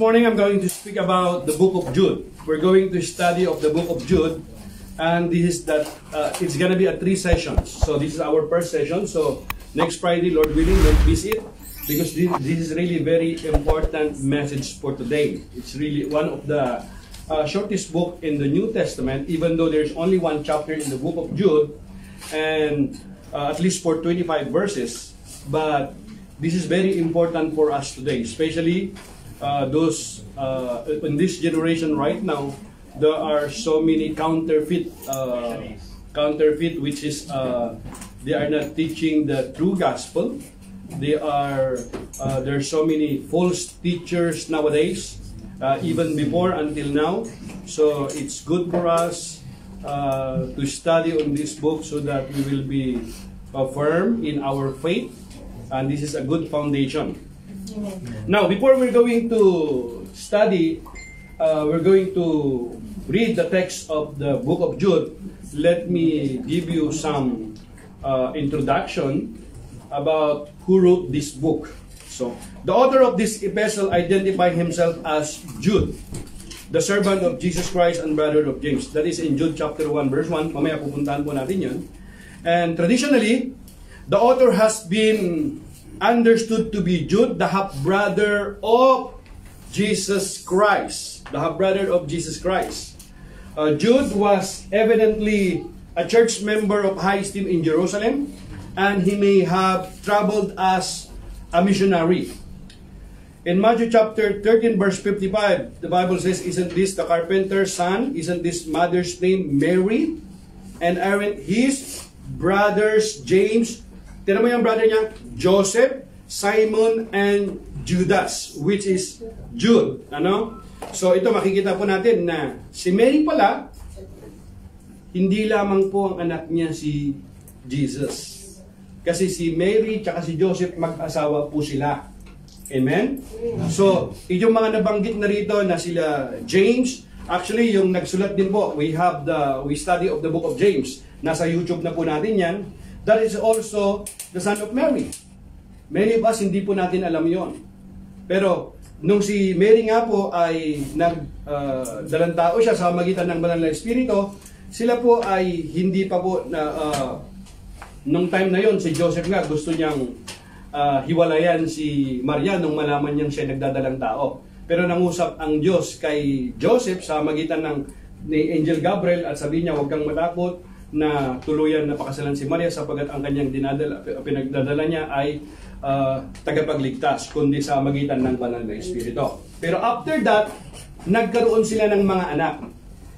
morning I'm going to speak about the book of Jude. We're going to study of the book of Jude, and this is it's going to be 3 sessions. So this is our first session. So next Friday, Lord willing, don't miss it, because this is really very important message for today. It's really one of the shortest book in the New Testament, even though there's only one chapter in the book of Jude, and at least for 25 verses. But this is very important for us today, especially those in this generation right now. There are so many counterfeit, which is they are not teaching the true gospel. There are so many false teachers nowadays, even before until now. So it's good for us to study on this book so that we will be firm in our faith, and this is a good foundation. Amen. Now, before we're going to study, we're going to read the text of the book of Jude. Let me give you some introduction about who wrote this book. So, the author of this epistle identified himself as Jude, the servant of Jesus Christ and brother of James. That is in Jude chapter 1 verse 1. Mamaya pupuntahan po natin yan. And traditionally, the author has been understood to be Jude, the half-brother of Jesus Christ. The half-brother of Jesus Christ. Jude was evidently a church member of high esteem in Jerusalem, and he may have traveled as a missionary. In Matthew chapter 13 verse 55, the Bible says, "Isn't this the carpenter's son? Isn't this mother's name Mary? And aren't his brothers James," tira mo yung brother niya, "Joseph, Simon, and Judas," which is Jude. Ano? So ito makikita po natin na si Mary pala, hindi lamang po ang anak niya si Jesus. Kasi si Mary at si Joseph mag-asawa po sila. Amen? So, yung mga nabanggit na rito na sila James, actually yung nagsulat din po, we study of the book of James. Nasa YouTube na po natin yan. That is also the son of Mary. Many of us hindi po natin alam yon. Pero nung si Mary nga po ay dalang tao siya sa magitan ng banal na espiritu, sila po ay hindi pa po nung time na yon, si Joseph nga gusto niyang hiwalayan si Maria nung malaman niyang siya nagdadalang tao. Pero nangusap ang Diyos kay Joseph sa magitan ni Angel Gabriel at sabi niya, huwag kang matakot na tuluyan na pakasalan si Maria sapagkat ang kanyang pinagdadala niya ay tagapagligtas, kundi sa magitan ng banal na espiritu. Pero after that, nagkaroon sila ng mga anak.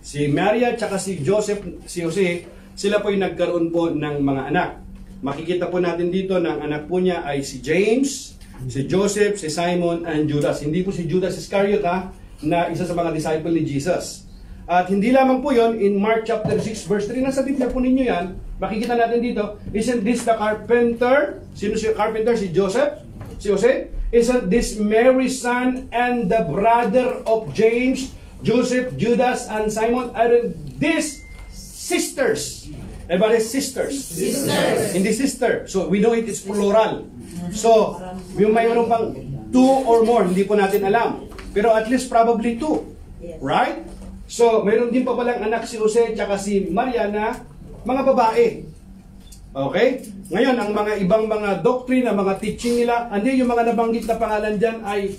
Si Maria at si Joseph, si Jose, sila po yung nagkaroon po ng mga anak. Makikita po natin dito na ang anak po niya ay si James, si Joseph, si Simon, and Judas. Hindi po si Judas Iscariot na isa sa mga disciple ni Jesus. At hindi lamang po yon, in Mark chapter 6 verse 3, nasa Biblia po ninyo yan, makikita natin dito, "Isn't this the carpenter?" Sino si carpenter? Si Joseph? Si Jose? "Isn't this Mary's son and the brother of James, Joseph, Judas, and Simon? Aren't these sisters?" Everybody, sisters. Sisters. Hindi sister. So, we know it is plural. So, yung mayroon pang 2 or more, hindi po natin alam. Pero at least probably 2. Right? So, mayroon din pa palang anak si Jose at si Maria na mga babae. Okay? Ngayon, ang mga ibang mga doctrine, mga teaching nila, hindi yung mga nabanggit na pangalan dyan ay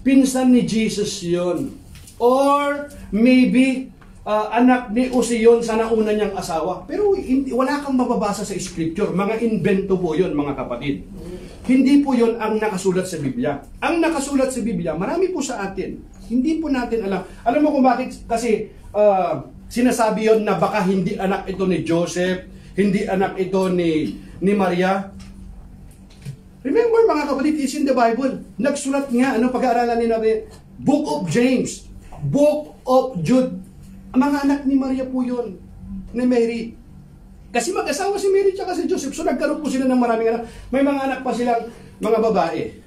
pinsan ni Jesus yun. Or maybe anak ni Jose yun sa nauna niyang asawa. Pero wala kang mababasa sa scripture. Mga invento po yun, mga kapatid. Hindi po yun ang nakasulat sa Biblia. Ang nakasulat sa Biblia, marami po sa atin. Hindi po natin alam. Alam mo kung bakit? Kasi sinasabi yun na baka hindi anak ito ni Joseph, hindi anak ito ni Maria. Remember mga kapatid, it's in the Bible. Nagsulat nga, pag-aaralan ni Nabi, Book of James, Book of Jude. Mga anak ni Maria po yun, ni Mary. Kasi mag-asawa si Mary at si Joseph, so nagkaroon po sila ng maraming anak. May mga anak pa silang mga babae.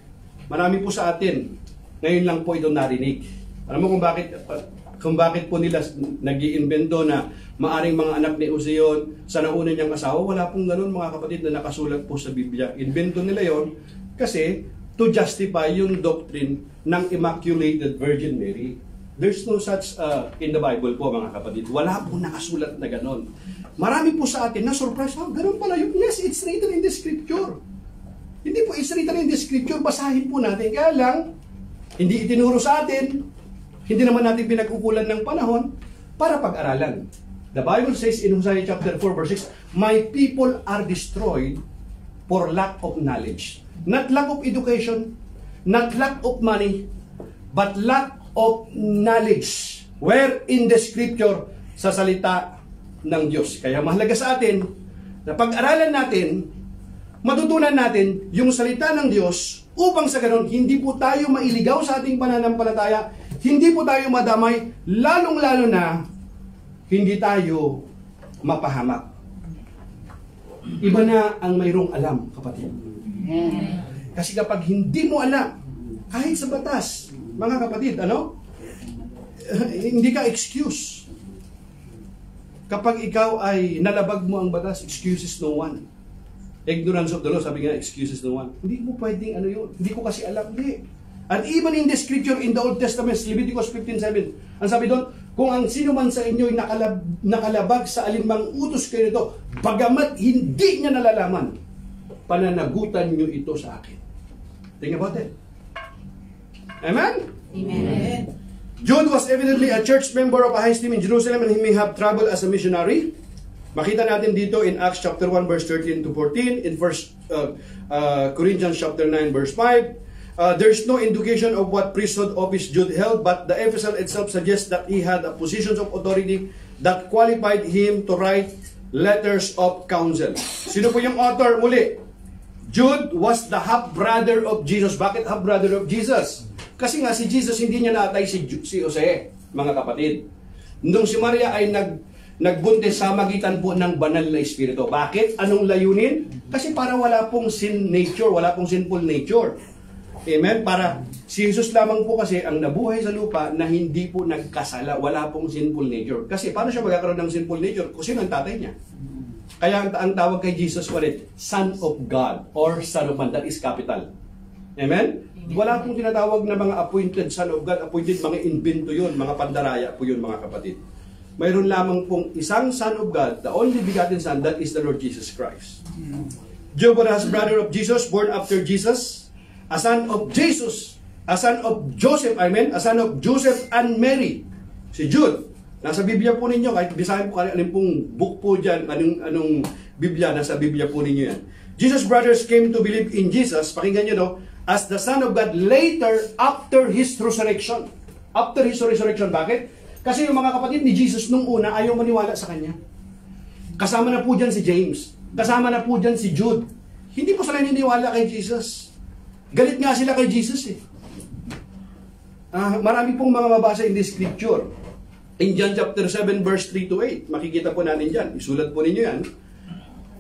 Marami po sa atin. Ngayon lang po ito narinig. Alam mo kung bakit po nila nag-iimbento na maaring mga anak ni Jose yun sa nauna niyang asawa? Wala pong ganun mga kapatid na nakasulat po sa Biblia. Invento nila yon kasi to justify yung doctrine ng Immaculated Virgin Mary. There's no such in the Bible po, mga kapatid. Wala po nakasulat na ganon. Marami po sa atin na surprise, ganon pala yun. Yes, it's written in the scripture. Hindi po it's written in the scripture, basahin po natin. Kaya lang, hindi itinuro sa atin, hindi naman natin pinag-ukulan ng panahon para pag-aralan. The Bible says in Hosea chapter 4 verse 6, "My people are destroyed for lack of knowledge." Not lack of education, not lack of money, but lack of knowledge. Where in the scripture, sa salita ng Diyos. Kaya mahalaga sa atin na pag-aralan natin, matutunan natin yung salita ng Diyos upang sa ganun, hindi po tayo mailigaw sa ating pananampalataya, hindi po tayo madamay, lalong-lalo na hindi tayo mapahamak. Iba na ang mayroong alam, kapatid. Kasi kapag hindi mo alam, kahit sa batas, mga kapatid, hindi ka excuse. Kapag ikaw ay nalabag mo ang batas, excuses no one. Ignorance of the law, sabi nga, excuses no one. Hindi mo pwedeng yun. Hindi ko kasi alam. Hindi. And even in the scripture, in the Old Testament, Leviticus 15:7, ang sabi doon, kung ang sino man sa inyo ay nakalabag sa alinmang utos kayo nito, bagamat hindi niya nalalaman, pananagutan niyo ito sa akin. Think about it. Amen? Amen. Jude was evidently a church member of a high esteem in Jerusalem and he may have traveled as a missionary. Makita natin dito in Acts chapter 1 verse 13 to 14, in 1 Corinthians chapter 9 verse 5. There's no indication of what priesthood office Jude held, but the epistle itself suggests that he had a positions of authority that qualified him to write letters of counsel. Sino po yung author? Muli, Jude was the half-brother of Jesus. Bakit half-brother of Jesus? Kasi nga si Jesus hindi niya naatay si Jose, mga kapatid. Nung si Maria ay nagbuntis sa magitan po ng banal na espiritu. Bakit? Anong layunin? Kasi para wala pong sin nature, wala pong sinful nature. Amen? Para si Jesus lamang po kasi ang nabuhay sa lupa na hindi po nagkasala, wala pong sinful nature. Kasi paano siya magkakaroon ng sinful nature? Kung sino ang tatay niya? Kaya ang tawag kay Jesus ulit, Son of God or Son of Man. That is capital. Amen? Wala pong tinatawag na mga appointed Son of God, appointed mga invento yun, mga pandaraya po yun, mga kapatid. Mayroon lamang pong isang Son of God, the only begotten Son, that is the Lord Jesus Christ. Job was brother of Jesus, born after Jesus, a son of Jesus, a son of Joseph, a son of Joseph and Mary. Si Jude, nasa Biblia po ninyo, kahit bisahin po anong pong book po dyan, anong Biblia, nasa Biblia po ninyo yan. Jesus' brothers came to believe in Jesus, pakinggan nyo no, as the Son of God later after His resurrection. After His resurrection, bakit? Kasi yung mga kapatid ni Jesus nung una, ayaw maniwala sa Kanya. Kasama na po dyan si James. Kasama na po dyan si Jude. Hindi po sila niniwala kay Jesus. Galit nga sila kay Jesus eh. Marami pong mga mabasa in the scripture. In John chapter 7 verse 3 to 8, makikita po natin dyan. Isulat po ninyo yan.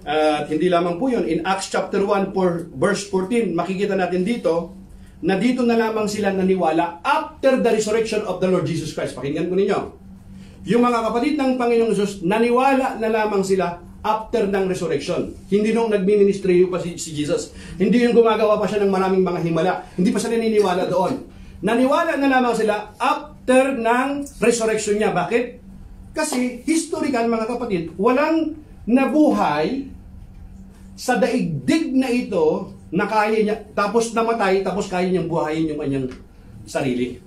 At hindi lamang po yun. In Acts chapter 1 verse 14, makikita natin dito, na dito na lamang sila naniwala after the resurrection of the Lord Jesus Christ. Pakinggan po ninyo. Yung mga kapatid ng Panginoong Jesus, naniwala na lamang sila after ng resurrection. Hindi nung nagmi-ministry pa si Jesus. Hindi yung gumagawa pa siya ng maraming mga himala. Hindi pa sila naniniwala doon. Naniwala na lamang sila after ng resurrection niya. Bakit? Kasi historical, mga kapatid, walang nabuhay sa daigdig na ito na kaya niya, tapos namatay, tapos kaya niyang buhayin yung kanyang sarili.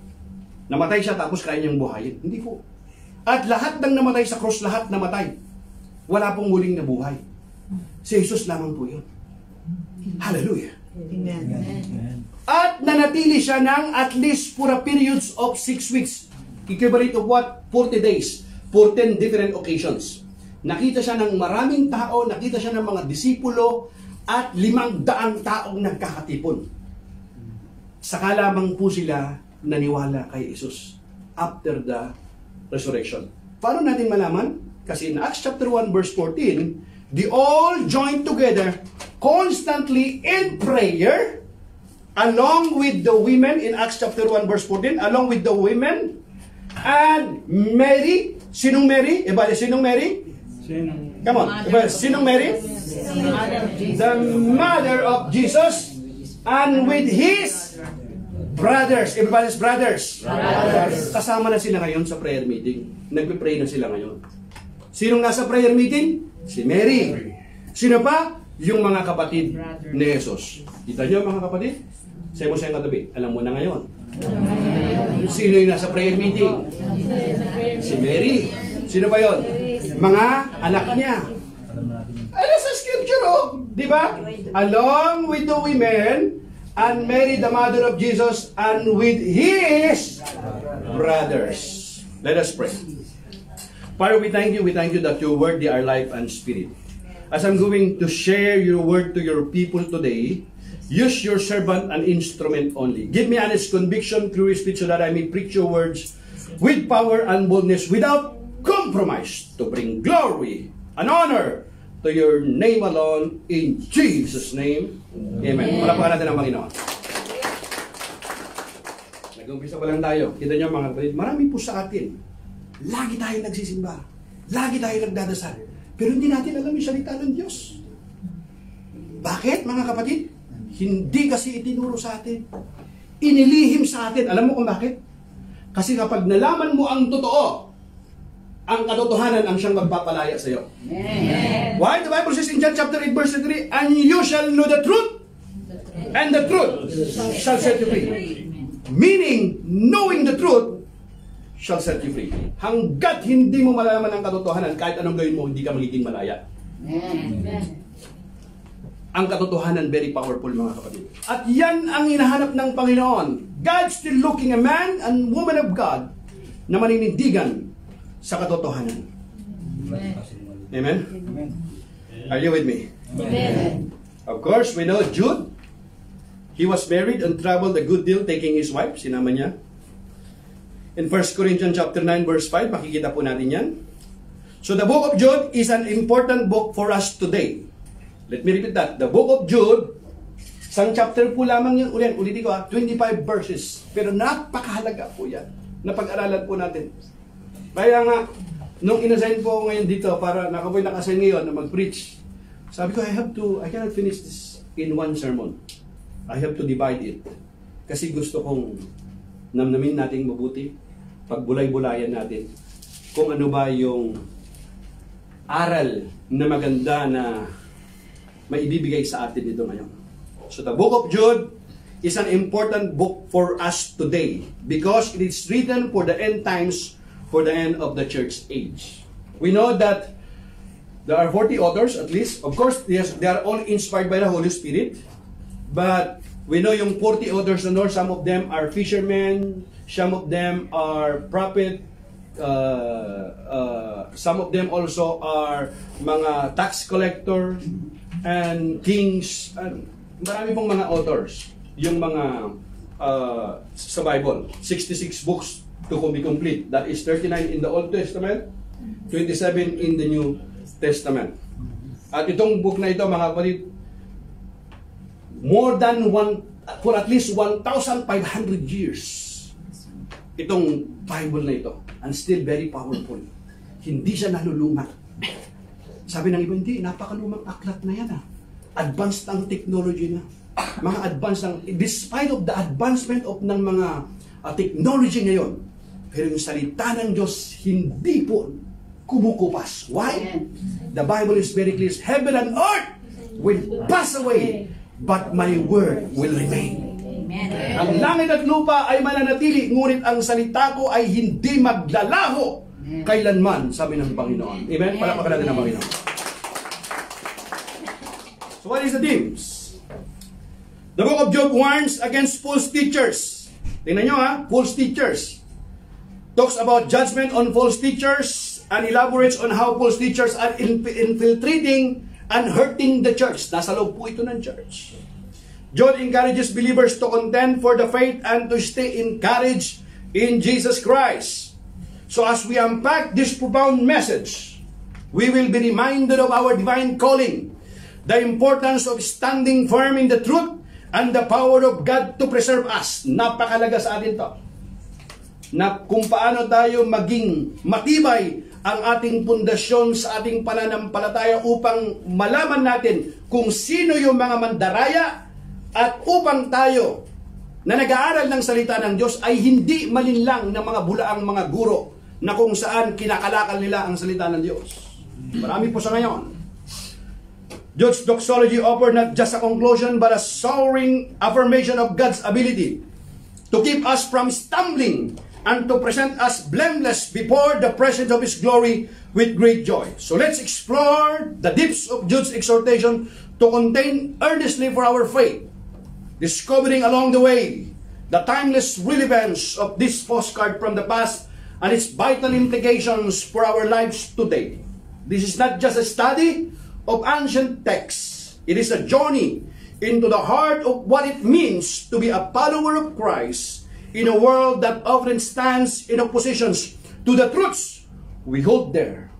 Namatay siya, tapos kaya niyang buhayin. Hindi po. At lahat ng namatay sa cross, lahat namatay. Wala pong muling nabuhay. Si Jesus lamang po yun. Hallelujah. Amen. At nanatili siya ng at least for a periods of 6 weeks. Equivalent of what? 40 days. 14 different occasions. Nakita siya ng maraming tao, nakita siya ng mga disipulo, at 500 taong nagkakatipon. Saka lamang po sila naniwala kay Jesus after the resurrection. Paano natin malaman? Kasi in Acts chapter 1 verse 14, they all joined together constantly in prayer along with the women in Acts chapter 1 verse 14, along with the women and Mary. Sinong Mary? Sinong Mary? Come on. Sinong Mary? The mother of Jesus. The mother of Jesus and with his brothers. Everybody's brothers. Kasama na sila ngayon sa prayer meeting. Nagpe-pray na sila ngayon. Sinong nasa prayer meeting? Si Mary. Sino pa? Yung mga kapatid ni Jesus. Kita niyo mga kapatid? Sabi mo sa iyong katabi, alam mo na ngayon. Sino yung nasa prayer meeting? Si Mary. Sino pa yon? Mga anak niya. Ano sa scripture, oh? Di ba? Along with the women, and Mary, the mother of Jesus, and with his brothers. Let us pray. Father, we thank you that your word, they are life and spirit. As I'm going to share your word to your people today, use your servant an instrument only. Give me honest conviction through your speech so that I may preach your words with power and boldness without compromise to bring glory and honor to your name alone in Jesus' name. Amen. Palapakan natin ang Panginoon. Nag-umpisa pa lang tayo. Kita niyo mga kapatid, marami po sa atin. Lagi tayo nagsisimba. Lagi tayo nagdadasal. Pero hindi natin alam yung salita ng Diyos. Bakit mga kapatid? Hindi kasi itinuro sa atin. Inilihim sa atin. Alam mo kung bakit? Kasi kapag nalaman mo ang totoo, ang katotohanan ang siyang magpapalaya sa iyo. Why? The Bible says in John chapter 8 verse 3, and you shall know the truth, and the truth shall set you free. Meaning, knowing the truth shall set you free. Hanggat hindi mo malaman ang katotohanan, kahit anong gawin mo, hindi ka magiging malaya. Ang katotohanan, very powerful mga kapatid. At yan ang hinahanap ng Panginoon. God still looking a man and woman of God na maninindigan sa katotohanan. Amen? Are you with me? Amen. Of course, we know Jude. He was married and traveled a good deal taking his wife. Sinama niya. In 1 Corinthians chapter 9 verse 5, makikita po natin yan. So the book of Jude is an important book for us today. Let me repeat that. The book of Jude, isang chapter po lamang yun. Ulitin ko 25 verses. Pero napakahalaga po yan. Napag-aralan po natin. Kaya nga, nung inassign po ako ngayon dito para nakapoy nakasign ngayon na mag-preach, sabi ko, I cannot finish this in one sermon. I have to divide it. Kasi gusto kong namnamin nating mabuti, pagbulay-bulayan natin kung ano ba yung aral na maganda na maibibigay sa atin dito ngayon. So the book of Jude is an important book for us today because it is written for the end times, for the end of the church age. We know that there are 40 authors at least. Of course, yes, they are all inspired by the Holy Spirit. But we know yung 40 authors na some of them are fishermen, some of them are prophet, some of them also are mga tax collector and kings, and marami pong mga authors yung mga sa Bible. 66 books to be complete. That is 39 in the Old Testament, 27 in the New Testament. At itong book na ito mga kapatid, more than for at least 1,500 years itong Bible na ito, and still very powerful. Hindi siya naluluma. Sabi ng iba, hindi, napakalumang aklat na yan. Advanced ang technology na. Mga advanced ang, despite of the advancement of ng mga technology ngayon, pero yung salita ng Diyos hindi po kumukupas. Why? The Bible is very clear. Heaven and earth will pass away, but my word will remain. Amen. Ang langit at lupa ay mananatili, ngunit ang salita ko ay hindi maglalaho kailanman, sabi ng Panginoon. Amen? Palakpakan natin ang Panginoon. So what is the themes? The book of Job warns against false teachers. Tingnan nyo false teachers. Talks about judgment on false teachers and elaborates on how false teachers are infiltrating and hurting the church. Nasa loob po ito ng church. John encourages believers to contend for the faith and to stay encouraged in Jesus Christ. So as we unpack this profound message, we will be reminded of our divine calling, the importance of standing firm in the truth, and the power of God to preserve us. Napakalaga sa atin to. Na kung paano tayo maging matibay ang ating pundasyon sa ating pananampalataya upang malaman natin kung sino yung mga mandaraya At upang tayo na nag-aaral ng salita ng Diyos ay hindi malinlang ng mga bulaang mga guro na kung saan kinakalakal nila ang salita ng Diyos. Marami po sa ngayon. Judge doxology offered not just a conclusion but a soaring affirmation of God's ability to keep us from stumbling and to present us blameless before the presence of His glory with great joy. So let's explore the depths of Jude's exhortation to contend earnestly for our faith, discovering along the way the timeless relevance of this postcard from the past and its vital implications for our lives today. This is not just a study of ancient texts. It is a journey into the heart of what it means to be a follower of Christ in a world that often stands in opposition to the truths we hold there.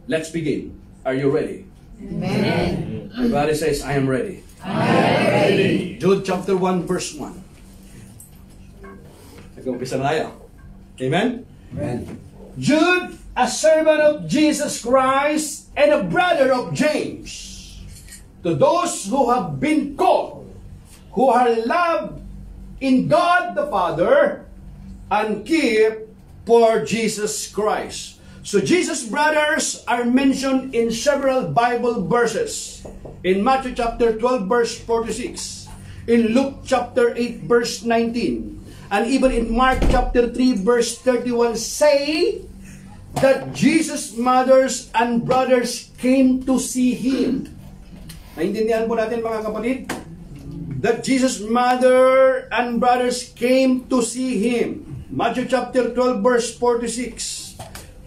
Let's begin. Are you ready? Amen. Everybody says, I am ready. I am ready. Jude chapter 1 verse 1. Nag-umpisa na tayo. Amen? Amen. Jude, a servant of Jesus Christ and a brother of James, to those who have been called, who are loved in God the Father, and keep for Jesus Christ. So Jesus' brothers are mentioned in several Bible verses. In Matthew chapter 12 verse 46, in Luke chapter 8 verse 19, and even in Mark chapter 3 verse 31 say that Jesus' mothers and brothers came to see Him. Naintindihan po natin mga kapatid? That Jesus' mother and brothers came to see Him. Matthew chapter 12 verse 46.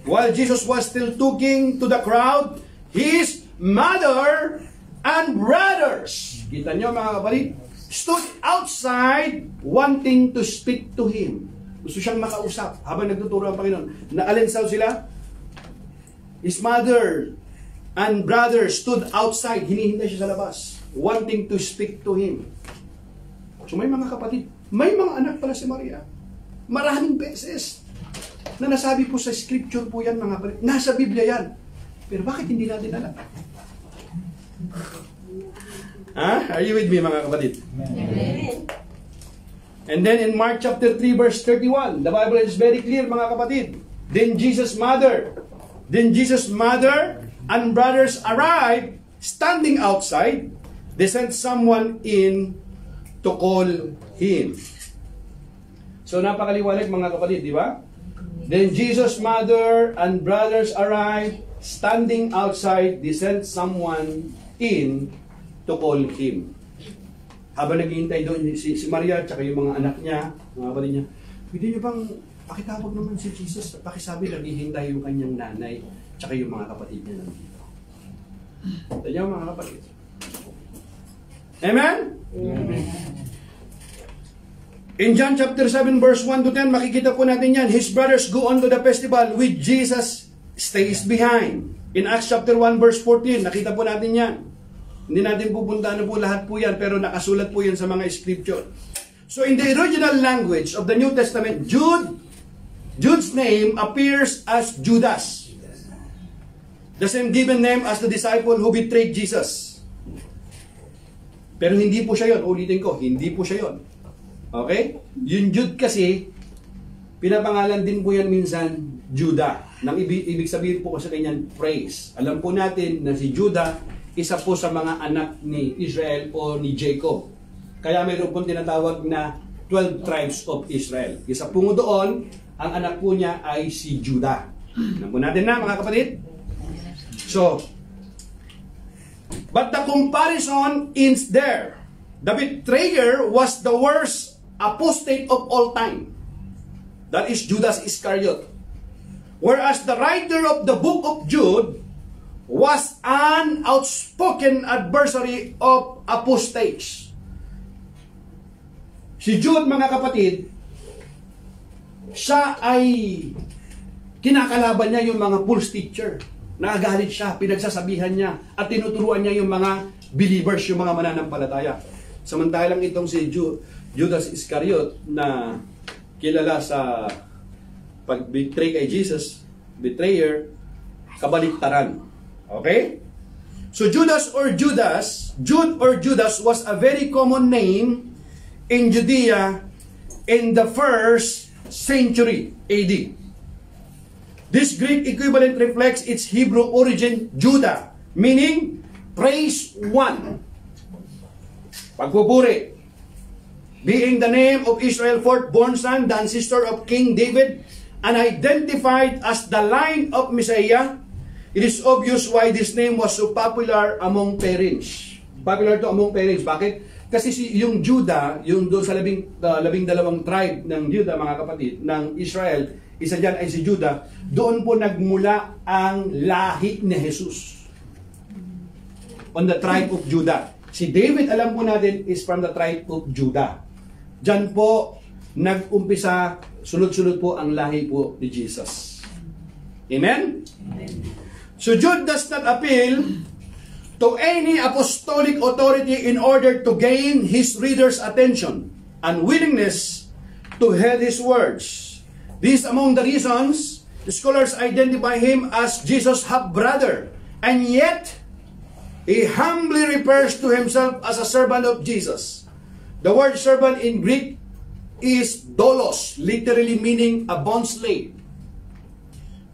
While Jesus was still talking to the crowd, His mother and brothers, kita nyo mga kapatid, stood outside wanting to speak to Him. Gusto siyang makausap habang nagtuturo ang Panginoon. Naalinsaw sila? His mother and brothers stood outside. Hinihintay siya sa labas, wanting to speak to Him. So may mga kapatid, may mga anak pala si Maria. Maraming beses na nasabi po sa scripture po yan mga kapatid. Nasa Biblia yan. Pero bakit hindi natin alam? Are you with me mga kapatid? Amen. And then in Mark chapter 3 verse 31, the Bible is very clear mga kapatid. Then Jesus' mother and brothers arrived, standing outside. They sent someone in to call him. So napakaliwanag mga kapatid, di ba? Then Jesus' mother and brothers arrived, standing outside. They sent someone in to call him. Habang naghihintay doon si Maria at yung mga anak niya, mga kapatid niya, pwede niyo bang pakitawag naman si Jesus? Pakisabi, naghihintay yung kanyang nanay at yung mga kapatid niya nandito. Ito niyo mga kapatid. Amen? Amen. In John chapter 7 verse 1 to 10, makikita po natin yan. His brothers go on to the festival with Jesus stays behind. In Acts chapter 1 verse 14, nakita po natin yan. Hindi natin pupuntahan na po lahat po yan, pero nakasulat po yan sa mga scripture. So in the original language of the New Testament, Jude's name appears as Judas. The same given name as the disciple who betrayed Jesus. Pero hindi po siya yon. Ulitin ko, hindi po siya yon. Okay? Yung Jude kasi, pinapangalan din po yan minsan Judah. Nang ibig sabihin po sa kanyan, praise. Alam po natin na si Judah, isa po sa mga anak ni Israel o ni Jacob. Kaya mayroon pong tinatawag na 12 tribes of Israel. Isa po doon, ang anak po niya ay si Judah. Alam po natin na mga kapatid? So, but the comparison is there. The betrayer was the worst apostate of all time. That is Judas Iscariot. Whereas the writer of the book of Jude was an outspoken adversary of apostates. Si Jude, mga kapatid, siya ay kinakalaban niya yung mga false teacher. Nagagalit siya, pinagsasabihan niya, at tinuturuan niya yung mga believers, yung mga mananampalataya. Samantalang itong si Judas Iscariot na kilala sa pag-betray kay Jesus, betrayer, kabaliktaran. Okay? So Jude or Judas was a very common name in Judea in the 1st century AD. This Greek equivalent reflects its Hebrew origin, Judah, meaning praise one. Pagpupuri. Being the name of Israel's fourth-born son, the ancestor of King David, and identified as the line of Messiah, it is obvious why this name was so popular among parents. Popular to among parents. Bakit? Kasi yung Judah, yung doon sa labing dalawang tribe ng Judah, mga kapatid, ng Israel, isa dyan ay si Judah, doon po nagmula ang lahi ni Jesus. On the tribe of Judah. Si David, alam po natin, is from the tribe of Judah. Diyan po nag-umpisa, sunod-sunod po ang lahi po ni Jesus. Amen? So Jude does not appeal to any apostolic authority in order to gain his readers' attention and willingness to hear his words. These among the reasons the scholars identify him as Jesus' half-brother, and yet he humbly refers to himself as a servant of Jesus. The word servant in Greek is doulos, literally meaning a bond slave.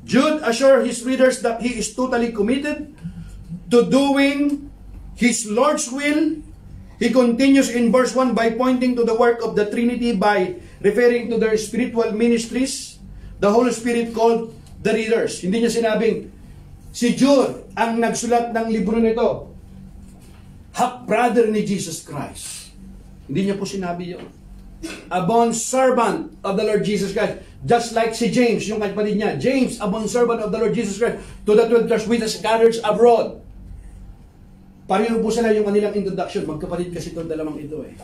Jude assures his readers that he is totally committed to doing his Lord's will. He continues in verse 1 by pointing to the work of the Trinity by referring to their spiritual ministries. The Holy Spirit called the readers. Hindi niya sinabing, si Jude ang nagsulat ng libro nito, half-brother ni Jesus Christ. Hindi niya po sinabi yun. A bond servant of the Lord Jesus Christ. Just like si James, yung kapatid niya. James, a bond servant of the Lord Jesus Christ, to the 12 witnesses scattered abroad. Pareho po sila yung kanilang introduction. Magkapatid kasi itong dalawang ito eh.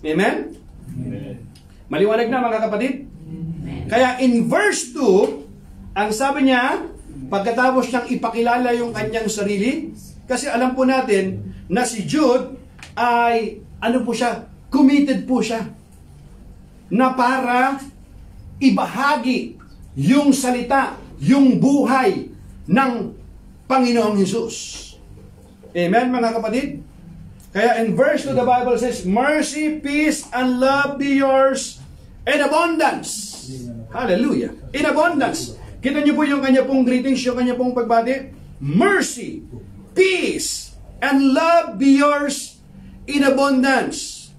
Amen? Amen. Maliwanag na mga kapatid? Amen. Kaya in verse 2, ang sabi niya, pagkatapos niyang ipakilala yung kanyang sarili, kasi alam po natin na si Jude ay, ano po siya, committed po siya na para ibahagi yung salita, yung buhay ng Panginoong Hesus. Amen, mga kapatid? Kaya in verse 2, the Bible says, mercy, peace, and love be yours in abundance. Hallelujah. In abundance. Kita niyo po yung kanya pong greetings, yung kanya pong pagbati. Mercy, peace, and love be yours in abundance.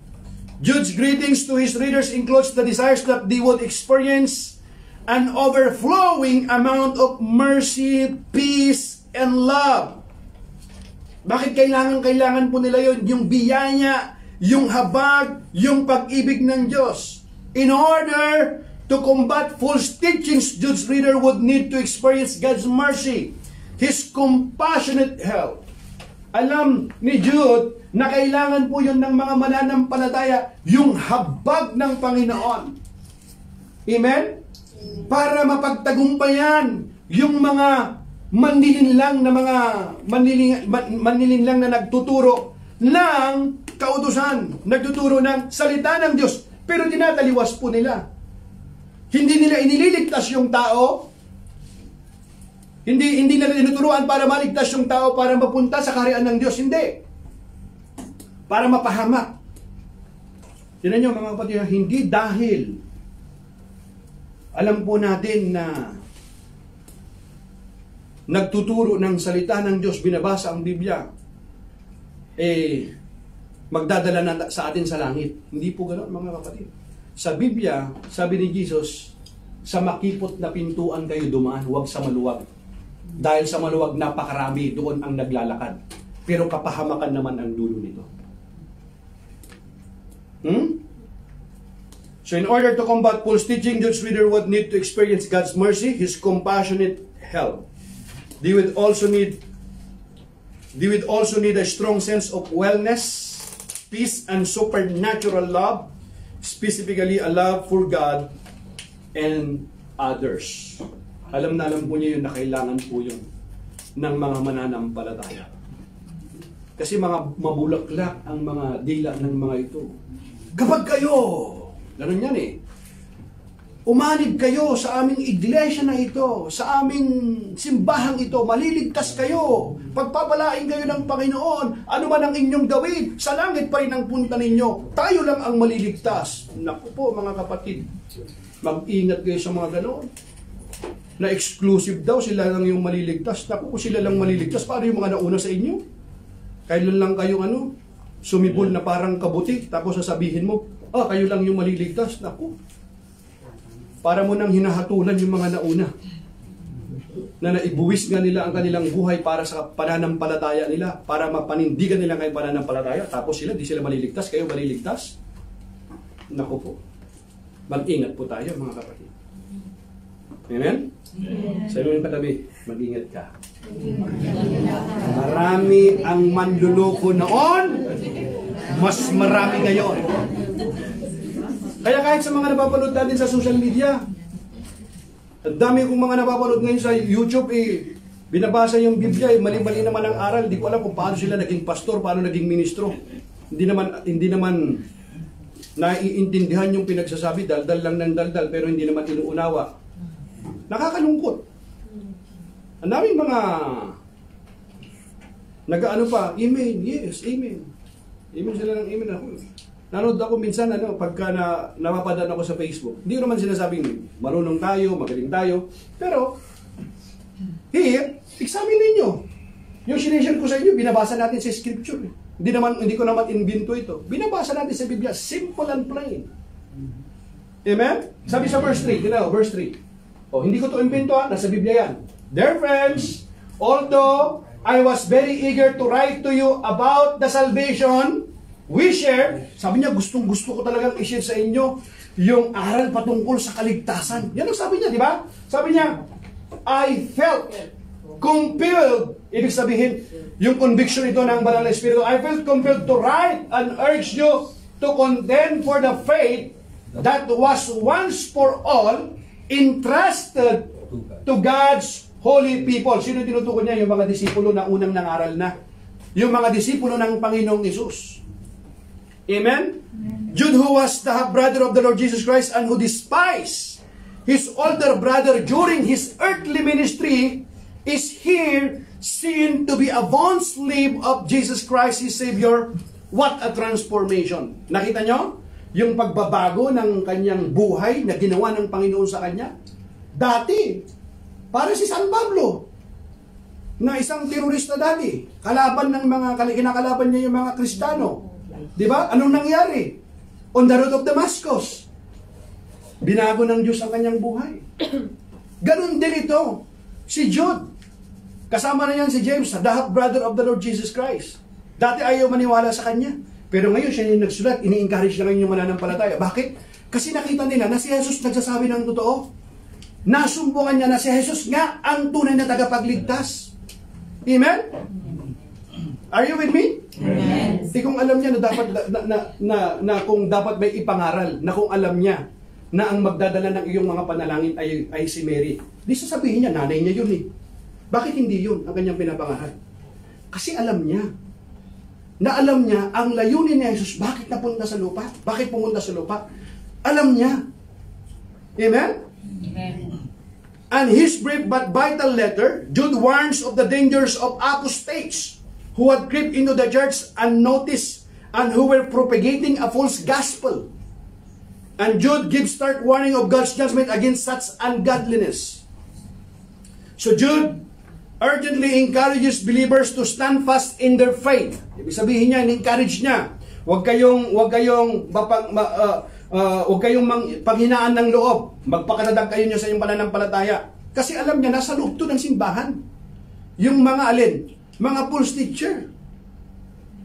Jude's greetings to his readers includes the desires that they would experience an overflowing amount of mercy, peace, and love. Bakit kailangan po nila yun? Yung biyaya, yung habag, yung pag-ibig ng Diyos. In order to combat false teachings, Jude's reader would need to experience God's mercy, His compassionate help. Alam ni Jude na kailangan po yun ng mga mananampalataya, yung habag ng Panginoon. Amen? Para mapagtagumpayan yung mga manlilinlang na nagtuturo ng kautusan, nagtuturo ng salita ng Diyos, pero tinataliwas po nila. Hindi nila inililigtas yung tao, hindi nila tinuturuan para maligtas yung tao para mapunta sa kaharian ng Diyos, hindi. Para mapahamak. Tinan nyo mga kapatid, hindi dahil alam po natin na nagtuturo ng salita ng Diyos, binabasa ang Biblia, magdadala na sa atin sa langit. Hindi po ganoon mga kapatid. Sa Biblia, sabi ni Jesus, sa makipot na pintuan kayo dumaan, huwag sa maluwag. Dahil sa maluwag, napakarami, doon ang naglalakad. Pero kapahamakan naman ang dulo nito. So in order to combat false teaching, Jude's reader would need to experience God's mercy, His compassionate help. They would also need a strong sense of wellness, peace, and supernatural love, specifically a love for God and others. Alam na alam po niyo yun na kailangan po yun ng mga mananampalataya. Kasi mga mabulaklak ang mga dila ng mga ito. Kapag kayo, ganun yan eh. umanib kayo sa aming iglesia na ito, sa aming simbahang ito, maliligtas kayo, pagpapalain kayo ng Panginoon, ano man ang inyong gawin, sa langit pa rin ang punta ninyo, tayo lang ang maliligtas. Naku po mga kapatid, mag-ingat kayo sa mga ganoon. Na exclusive daw, sila lang yung maliligtas. Naku, kung sila lang maliligtas, paano yung mga nauna sa inyo? Kailan lang kayong sumibol na parang kabuti, tapos sasabihin mo, kayo lang yung maliligtas. Naku, para mo nang hinahatulan yung mga nauna na naibuwis nga nila ang kanilang buhay para sa pananampalataya nila, para mapanindigan nila kayong pananampalataya, tapos di sila maliligtas, kayo maliligtas. Naku po, mag-ingat po tayo mga kapatid. Amen? Sa iyo yung katabi, mag-ingat ka. Marami ang manluloko noon, mas marami ngayon. Kaya kahit sa mga napapanood natin sa social media, ang dami kong mga napapanood ngayon sa YouTube, binabasa yung Biblia, mali-mali naman ang aral. Di ko alam kung paano sila naging pastor, paano naging ministro. Hindi naman naiintindihan yung pinagsasabi, daldal lang ng daldal, pero hindi naman inuunawa. Nakakalungkot. Ang daming mga nag-ano pa, amen, yes, amen. Amen sila ng amen ako. Nanood ako minsan, pagka napapadaan ako sa Facebook. Hindi ko naman sinasabing marunong tayo, magaling tayo. Pero, here, examine ninyo. Yung sinishare ko sa inyo, binabasa natin sa scripture. Hindi ko naman invento ito. Binabasa natin sa Biblia, simple and plain. Amen? Sabi sa verse 3, verse 3. Hindi ko to invento, nasa Biblia yan. Dear friends, although I was very eager to write to you about the salvation we share, sabi niya, gustong-gusto ko talagang i-share sa inyo yung aral patungkol sa kaligtasan. Yan ang sabi niya, di ba? Sabi niya, I felt compelled, ibig sabihin, yung conviction ito ng Banal na Espiritu, I felt compelled to write and urge you to contend for the faith that was once for all entrusted to God's holy people. Sino tinutukoy niya? Yung mga disipulo na unang nangaral na. Yung mga disipulo ng Panginoong Hesus. Amen? Jude, who was the half-brother of the Lord Jesus Christ and who despised his older brother during his earthly ministry, is here seen to be a bond slave of Jesus Christ, his Savior. What a transformation. Nakita nyo? Yung pagbabago ng kanyang buhay na ginawa ng Panginoon sa kanya. Dati, para si San Pablo, na isang terorista dati, kalaban ng mga, kinakalaban niya yung mga Kristiyano. Di ba? Anong nangyari? On the road of Damascus, binago ng Diyos ang kanyang buhay. Ganun din ito. Si Jude, kasama na yan si James, the half-brother of the Lord Jesus Christ. Dati ayaw maniwala sa kanya. Pero ngayon siya yung nagsulat, ini-encourage na ngayon yung mananampalataya. Bakit? Kasi nakita nila na si Jesus nagsasabi ng totoo. Nasumbungan niya na si Jesus nga ang tunay na tagapagligtas. Amen? Are you with me? Amen. Di kung alam niya na dapat na kung dapat may ipangaral, na kung alam niya na ang magdadala ng iyong mga panalangin ay si Mary. Di sasabihin niya, nanay niya yun eh. Bakit hindi yun ang kanyang pinapangaral? Kasi alam niya. Na alam niya ang layunin ni Jesus, bakit napunta sa lupa? Bakit pumunta sa lupa? Alam niya. Amen? Amen. And his brief but vital letter, Jude warns of the dangers of apostates who had crept into the church unnoticed and who were propagating a false gospel. And Jude gives stark warning of God's judgment against such ungodliness. So Jude urgently encourages believers to stand fast in their faith. Ibig sabihin niya, encourage niya. Huwag kayong panghinaan ng loob. Magpakatadag kayo niyo sa inyong pananampalataya. Kasi alam niya, nasa loob to ng simbahan. Yung mga alin, mga false teacher.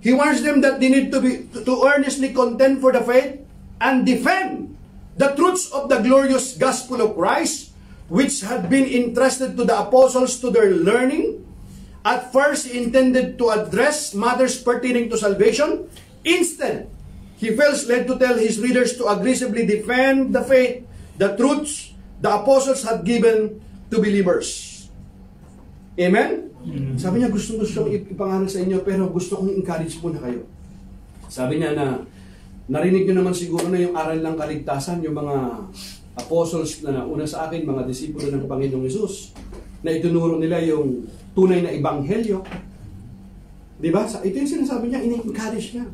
He warns them that they need to earnestly contend for the faith and defend the truths of the glorious gospel of Christ, which had been entrusted to the apostles to their learning. At first, he intended to address matters pertaining to salvation. Instead, he feels led to tell his readers to aggressively defend the faith, the truths the apostles had given to believers. Amen? Sabi niya, gustong-gusto ipangaral sa inyo, pero gusto kong encourage muna kayo. Sabi niya na, narinig niyo naman siguro na yung aral ng kaligtasan, yung mga apostles na nauna sa akin, mga disipulo ng Panginoong Hesus, na itunuro nila yung tunay na ebanghelyo. Di ba? Ito yung sinasabi niya, in-encourage niya.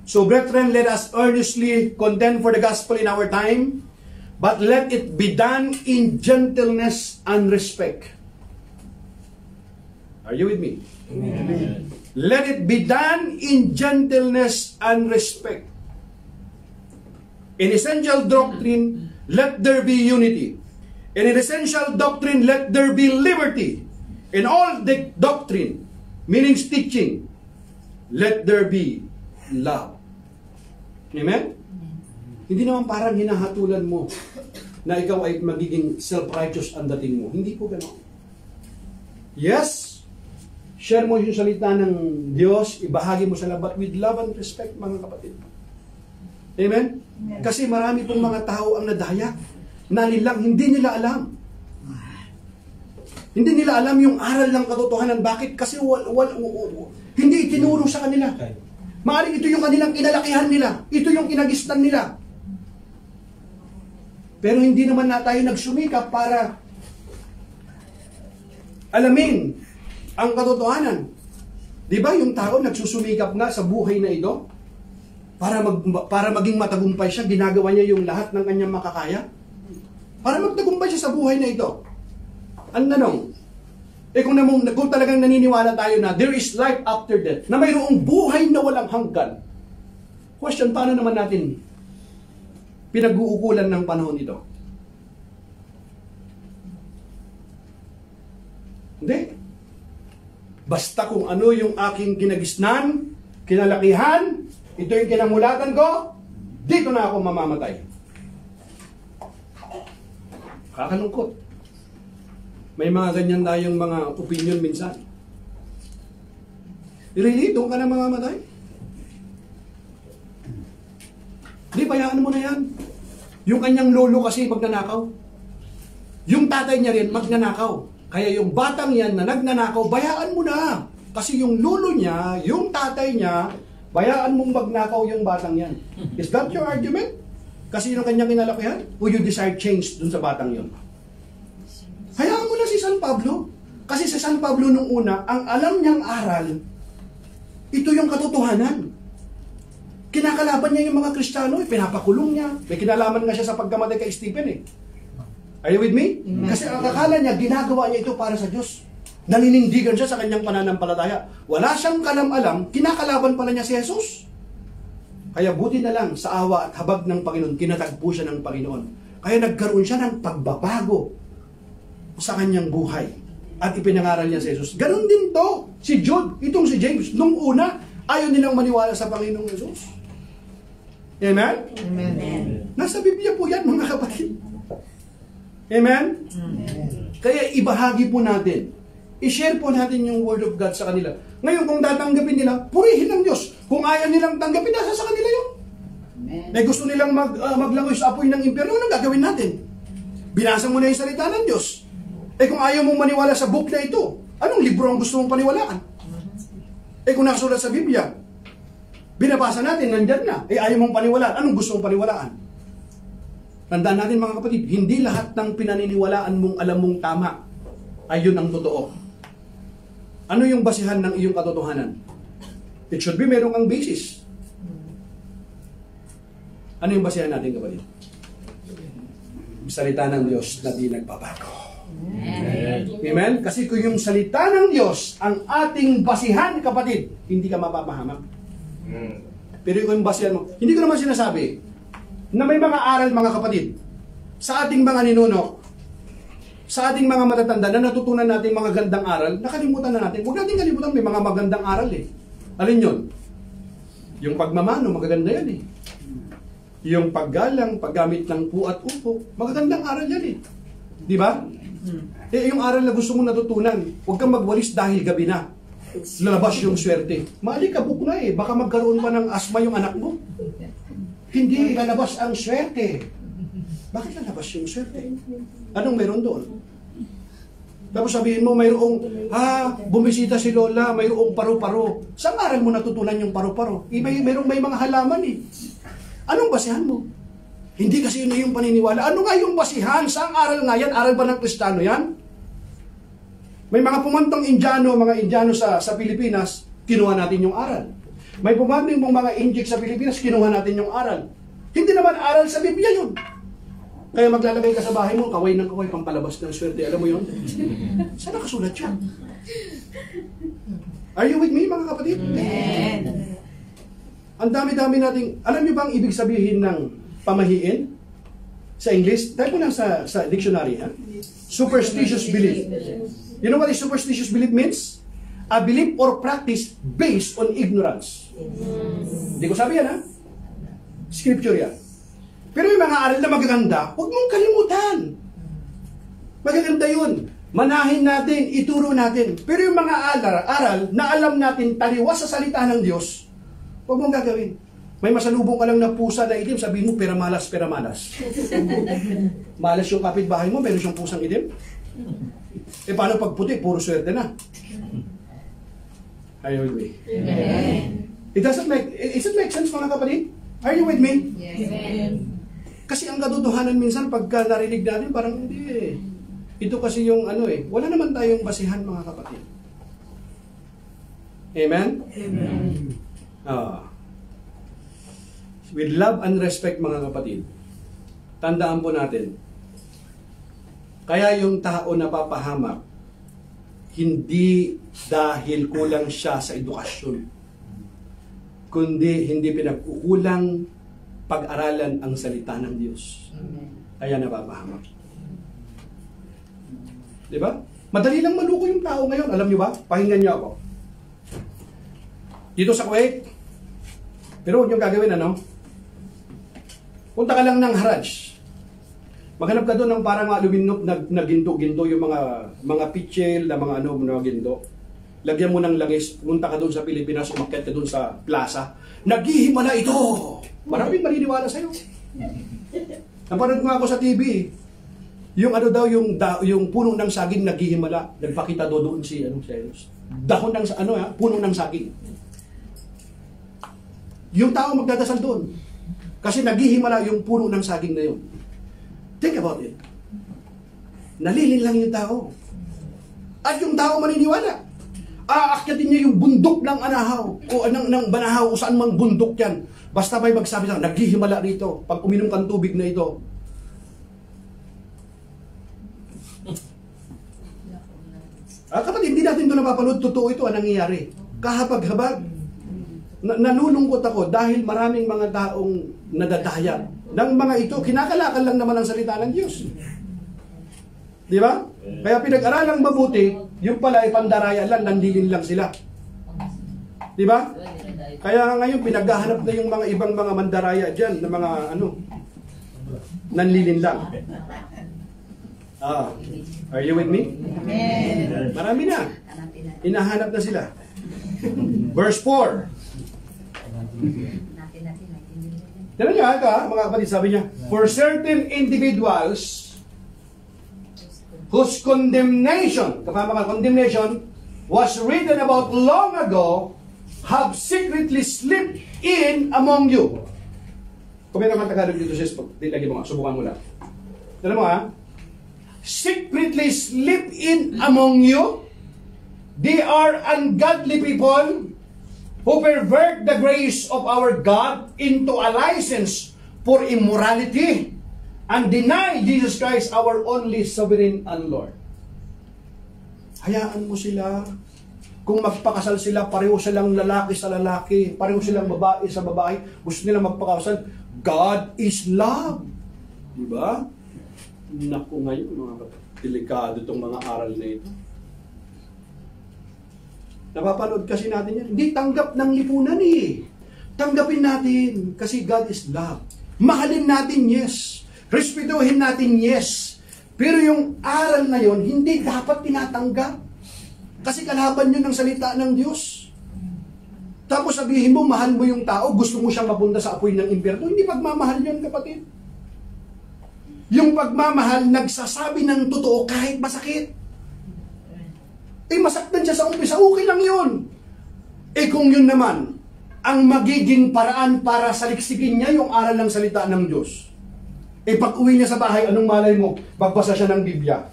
So, brethren, let us earnestly contend for the gospel in our time, but let it be done in gentleness and respect. Are you with me? Amen. Let it be done in gentleness and respect. In essential doctrine, let there be unity. In essential doctrine, let there be liberty. In all the doctrine, meaning teaching, let there be love. Amen? Hindi naman parang hinahatulan mo na ikaw ay magiging self-righteous ang dating mo. Hindi po gano'n. Yes, share mo yung salita ng Diyos, ibahagi mo sa labat with love and respect, mga kapatid. Amen? Kasi marami pong mga tao ang nadaya na nilang hindi nila alam. Hindi nila alam yung aral ng katotohanan. Bakit? Kasi hindi itinuro sa kanila. Maaaring ito yung kanilang kinalakihan nila. Ito yung kinagistan nila. Pero hindi naman na tayo nagsumikap para alamin ang katotohanan. Di ba yung tao nagsusumikap nga sa buhay na ito? Para maging matagumpay siya, ginagawa niya yung lahat ng kanyang makakaya? Para magtagumpay siya sa buhay na ito. Ang tanong, kung talagang naniniwala tayo na there is life after death, na mayroong buhay na walang hanggan, question, paano naman natin pinag-uukulan ng panahon ito? Hindi. Basta kung ano yung aking kinagisnan, kinalakihan, ito yung kinamulatan ko, dito na ako mamamatay. Kakalungkot. May mga ganyan tayong mga opinion minsan. Really? Doon ka na mamamatay? Hindi, bayaan mo na yan. Yung kanyang lolo kasi magnanakaw. Yung tatay niya rin magnanakaw. Kaya yung batang yan na nagnanakaw, bayaan mo na. Kasi yung lolo niya, yung tatay niya, bayaan mong magnakaw yung batang yan. Is that your argument? Kasi yung kanyang kinalakihan? Or you decide change dun sa batang yon? Hayaan mo na si San Pablo. Kasi si San Pablo nung una, ang alam niyang aral, ito yung katotohanan. Kinakalaban niya yung mga Kristiyano, pinapakulong niya. May kinalaman nga siya sa pagkamatay kay Stephen eh. Are you with me? Amen. Kasi ang akala niya, ginagawa niya ito para sa Diyos. Naninindigan siya sa kanyang pananampalataya. Wala siyang kalam-alam, kinakalaban pala niya si Jesus. Kaya buti na lang sa awa at habag ng Panginoon, kinatagpo siya ng Panginoon. Kaya nagkaroon siya ng pagbabago sa kanyang buhay. At ipinangaral niya si Jesus. Ganon din to, si Jude, itong si James. Nung una, ayaw nilang maniwala sa Panginoong Jesus. Amen? Amen. Nasa Biblia po yan, mga kapatid. Amen? Amen. Kaya ibahagi po natin. I-share po natin yung Word of God sa kanila. Ngayon, kung tatanggapin nila, purihin ng Diyos. Kung ayaw nilang tanggapin, nasa sa kanila yun. Amen. Gusto nilang maglangoy sa apoy ng impyerno, anong gagawin natin? Binasa mo na yung salita ng Diyos. Kung ayaw mong maniwala sa book na ito, anong libro ang gusto mong paniwalaan? Kung nakasulat sa Biblia, binabasa natin, nandyan na. Ayaw mong paniwalaan, anong gusto mong paniwalaan? Tandaan natin mga kapatid, hindi lahat ng pinaniniwalaan mong alam mong tama ay yun ang totoo. Ano yung basihan ng iyong katotohanan? It should be merong ang basis. Ano yung basihan natin kapatid? Salita ng Diyos na di nagbabago. Amen. Amen? Kasi kung yung salita ng Diyos ang ating basihan kapatid, hindi ka mapapahamak. Pero kung yung basihan mo, hindi ko naman sinasabi na may mga aral mga kapatid sa ating mga ninuno, sa ating mga matatanda na natutunan natin mga gandang aral, nakalimutan na natin. Huwag natin kalimutan, may mga magandang aral eh. Alin yun? Yung pagmamano, magaganda yan eh. Yung paggalang, paggamit ng pu at upo, magagandang aral yan eh. Di ba? Yung aral na gusto mong natutunan, huwag kang magwalis dahil gabi na. Lalabas yung swerte. Maalikabok na eh, baka magkaroon pa ng asma yung anak mo. Hindi lalabas ang swerte. Bakit lalabas yung swerte? Anong meron doon? Tapos sabihin mo, mayroong, bumisita si Lola, mayroong paru-paro. Saan aral mo natutunan yung paru-paro? May mga halaman eh. Anong basehan mo? Hindi kasi yun na yung paniniwala. Ano nga yung basihan? Saang aral nga yan? Aral ba ng Kristiyano yan? May mga pumantong Indiano, mga Indiano sa Pilipinas, kinuha natin yung aral. May pumantong mga Injik sa Pilipinas, kinuha natin yung aral. Hindi naman aral sa Biblia yun. Kaya maglalagay ka sa bahay mo, kaway ng kaway, pampalabas ng swerte. Alam mo yun? Saan nakasulat yun? Are you with me, mga kapatid? Amen. Ang dami-dami nating, alam niyo ba ang ibig sabihin ng pamahiin? Sa English, type mo lang sa dictionary, ha? Superstitious belief. You know what is superstitious belief means? A belief or practice based on ignorance. Hindi ko sabi yan, ha? Scripture yan. Pero yung mga aral na magaganda, huwag mong kalimutan. Magaganda yun. Manahin natin, ituro natin. Pero yung mga aral na alam natin taliwas sa salita ng Diyos, huwag mong gagawin. May masalubong ka lang na pusa na itim, sabihin mo, peramalas, peramalas. Malas yung kapitbahay mo, meron siyang pusang itim. Eh paano pag puti, puro swerte na. Are you with me? Amen. It make sense, mga kapatid? Are you with me? Yes. Amen. Kasi ang katotohanan minsan, pagka narinig natin, parang hindi eh. Ito kasi yung wala naman tayong basihan, mga kapatid. Amen? Amen. With love and respect, mga kapatid, tandaan po natin, kaya yung tao napapahamak, hindi dahil kulang siya sa edukasyon, kundi hindi pinagkukulang pag-aralan ang salita ng Diyos. Kaya napapahamak. Diba? Madali lang maluko yung tao ngayon. Alam niyo ba? Pakinggan niyo ako. Dito sa Kuwait, pero huwag niyong gagawin, punta ka lang ng Haraj. Maghanap ka doon ng parang aluminum na ginto-ginto, yung mga pitchel na mga mga ginto. Lagyan mo ng langis, punta ka doon sa Pilipinas, umakyat ka doon sa plaza. Naghihimala ito! Maraming maniniwala sa'yo. Napanood ko ako sa TV, yung yung puno ng saging naghihimala. Nagpakita doon si dahon ng puno ng saging. Yung tao magdadasal doon. Kasi naghihimala yung puno ng saging na yun. Think about it. Nalilin lang yung tao. At yung tao maniniwala. Aakyatin niya yung bundok ng Anahaw o ng Banahaw o saan mang bundok yan. Basta may magsabi lang, naghihimala rito. Pag uminom kang tubig na ito. Kapatid, hindi natin ito napapanood. Totoo ito ang nangyayari. Kahabag-habag. Nalulungkot ako dahil maraming mga taong nadadaya. Ng mga ito, kinakalakal lang naman ang salita ng Diyos. Di ba? Kaya pinag-aralang mabuti, yung pala ay pandaraya lang, nandilin lang sila. Di ba? Kaya ngayon, pinaghahanap na yung mga ibang mga mandaraya dyan, na mga nanlilin lang. Are you with me? Amen. Marami na. Hinahanap na sila. Verse 4. Tignan niyo ito, mga kapatid, sabi niya, for certain individuals whose condemnation was written about long ago have secretly slipped in among you. Kung may naman Tagalog dito, sis, lagi mo nga, subukan mo lang. Tignan mo secretly slip in among you. They are ungodly people who pervert the grace of our God into a license for immorality and deny Jesus Christ our only sovereign and Lord. Hayaan mo sila. Kung magpakasal sila, pareho silang lalaki sa lalaki, pareho silang babae sa babae, gusto nila magpakasal. God is love. Diba? Naku, ngayon, mga delikado itong mga aral na ito. Napapanood kasi natin yan. Hindi tanggap ng lipunan eh. Tanggapin natin kasi God is love. Mahalin natin, yes. Respetuhin natin, yes. Pero yung aral na yon hindi dapat tinatanggap. Kasi kalaban yun ng salita ng Diyos. Tapos sabihin mo, mahal mo yung tao, gusto mo siyang mapunta sa apoy ng impyerno. Hindi pagmamahal yun, kapatid. Yung pagmamahal, nagsasabi ng totoo kahit masakit. Masaktan siya sa umpisa, okay lang yun. Kung yun naman, ang magiging paraan para saliksikin niya yung aral ng salita ng Diyos, pag uwi niya sa bahay, anong malay mo? Magbasa siya ng Biblia.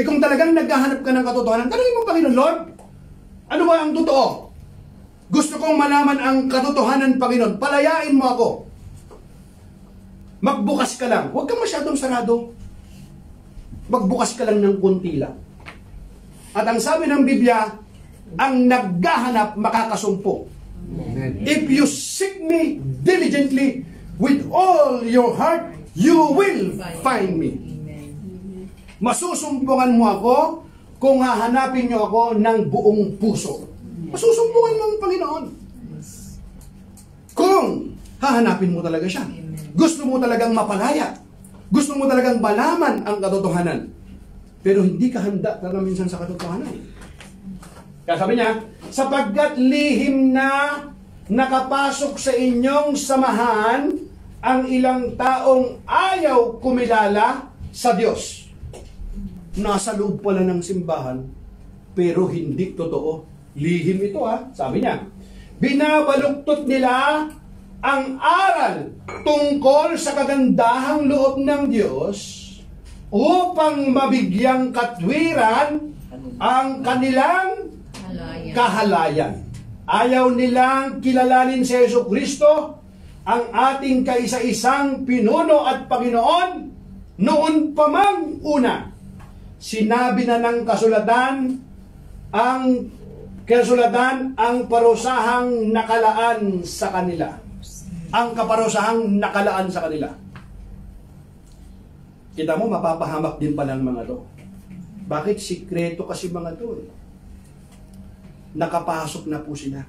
Kung talagang naghahanap ka ng katotohanan, tanongin mo, Panginoon, Lord, ano ba ang totoo? Gusto kong malaman ang katotohanan, Panginoon. Palayain mo ako. Magbukas ka lang. Huwag kang masyadong sarado. Magbukas ka lang ng kunti lang. At ang sabi ng Biblia, ang naghahanap makakasumpo. If you seek me diligently with all your heart, you will find me. Masusumpungan mo ako kung hahanapin niyo ako ng buong puso. Masusumpungan mo ang Panginoon. Kung hahanapin mo talaga siya. Gusto mo talagang mapalaya. Gusto mo talagang malaman ang katotohanan. Pero hindi ka handa talaga minsan sa katotohanan. Kaya sabi niya, sapagkat lihim na nakapasok sa inyong samahan ang ilang taong ayaw kumilala sa Diyos. Nasa loob pala ng simbahan, pero hindi totoo. Lihim ito sabi niya. Binabaluktot nila ang aral tungkol sa kagandahang loob ng Diyos upang mabigyang katwiran ang kanilang kahalayan. Ayaw nilang kilalanin si Jesucristo, ang ating kaisa-isang pinuno at Panginoon, noon pa mang una. Sinabi na ng kasulatan ang parusahang nakalaan sa kanila. Ang kaparusahang nakalaan sa kanila. Kita mo, mapapahamak din pala ng mga to. Bakit? Sikreto kasi mga to. Nakapasok na po sila.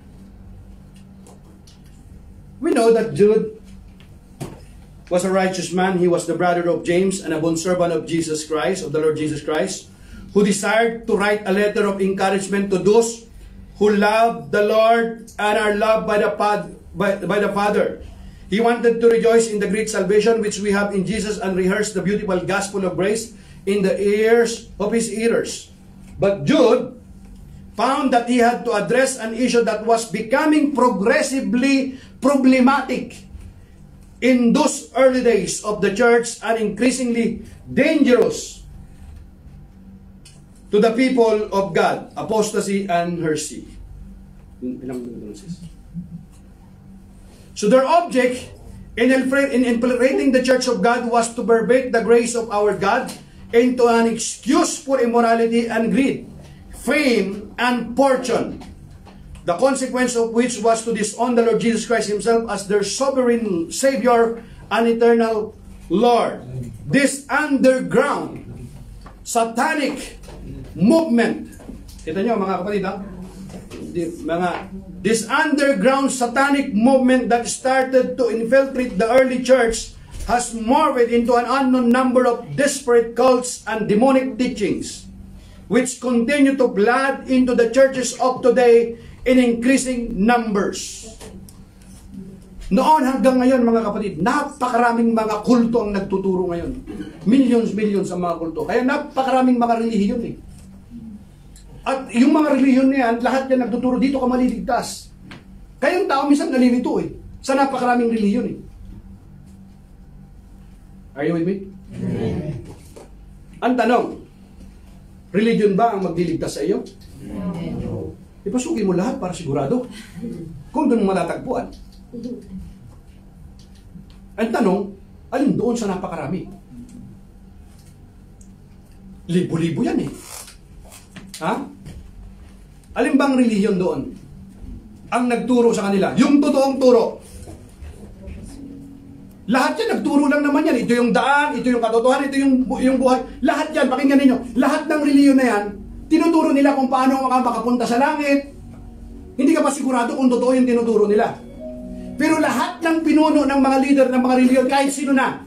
We know that Jude was a righteous man. He was the brother of James and a bondservant of Jesus Christ, of the Lord Jesus Christ, who desired to write a letter of encouragement to those who love the Lord and are loved by the Father. He wanted to rejoice in the great salvation which we have in Jesus and rehearse the beautiful gospel of grace in the ears of his hearers. But Jude found that he had to address an issue that was becoming progressively problematic in those early days of the church and increasingly dangerous to the people of God, apostasy and heresy. So their object in infiltrating the church of God was to pervert the grace of our God into an excuse for immorality and greed, fame and fortune, the consequence of which was to disown the Lord Jesus Christ himself as their sovereign Savior and eternal Lord. This underground satanic movement, kita nyo mga kapatid this underground satanic movement that started to infiltrate the early church has morphed into an unknown number of desperate cults and demonic teachings which continue to flood into the churches of today in increasing numbers. Noon hanggang ngayon mga kapatid, napakaraming mga kulto ang nagtuturo ngayon. Millions ang mga kulto. Kaya napakaraming mga relihiyon At yung mga relihiyon na yan, lahat yan nagtuturo, dito ka maliligtas. Kaya yung tao minsan nalilito sa napakaraming relihiyon Are you with me? Amen. Ang tanong, religion ba ang magliligtas sa iyo? Amen. Ipasukin mo lahat para sigurado. Kung doon matatagpuan. Ang tanong, alin doon sa napakarami? Libo-libo yan Alin bang relihiyon doon ang nagturo sa kanila? Yung totoong turo. Lahat yan, nagturo lang naman yan. Ito yung daan, ito yung katotohanan, ito yung buhay. Lahat yan, pakinggan ninyo. Lahat ng relihiyon na yan, tinuturo nila kung paano ka makapunta sa langit. Hindi ka pa sigurado kung totoo yung tinuturo nila. Pero lahat ng pinuno ng mga leader ng mga relihiyon, kahit sino na,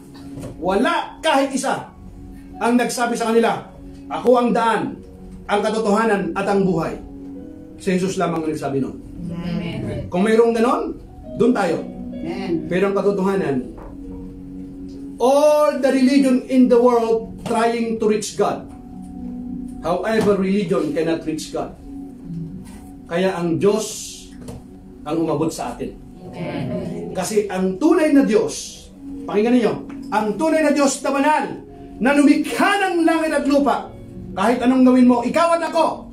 wala kahit isa ang nagsabi sa kanila, ako ang daan, ang katotohanan at ang buhay. Si Jesus lamang ang nagsabi nun. Amen. Kung mayroong ganon, doon tayo. Amen. Pero ang katotohanan, all the religion in the world trying to reach God. However, religion cannot reach God. Kaya ang Diyos ang umabot sa atin. Amen. Kasi ang tunay na Diyos, pakinggan niyo, ang tunay na Diyos na banal, na lumikha ng langit at lupa, kahit anong gawin mo, ikaw at ako,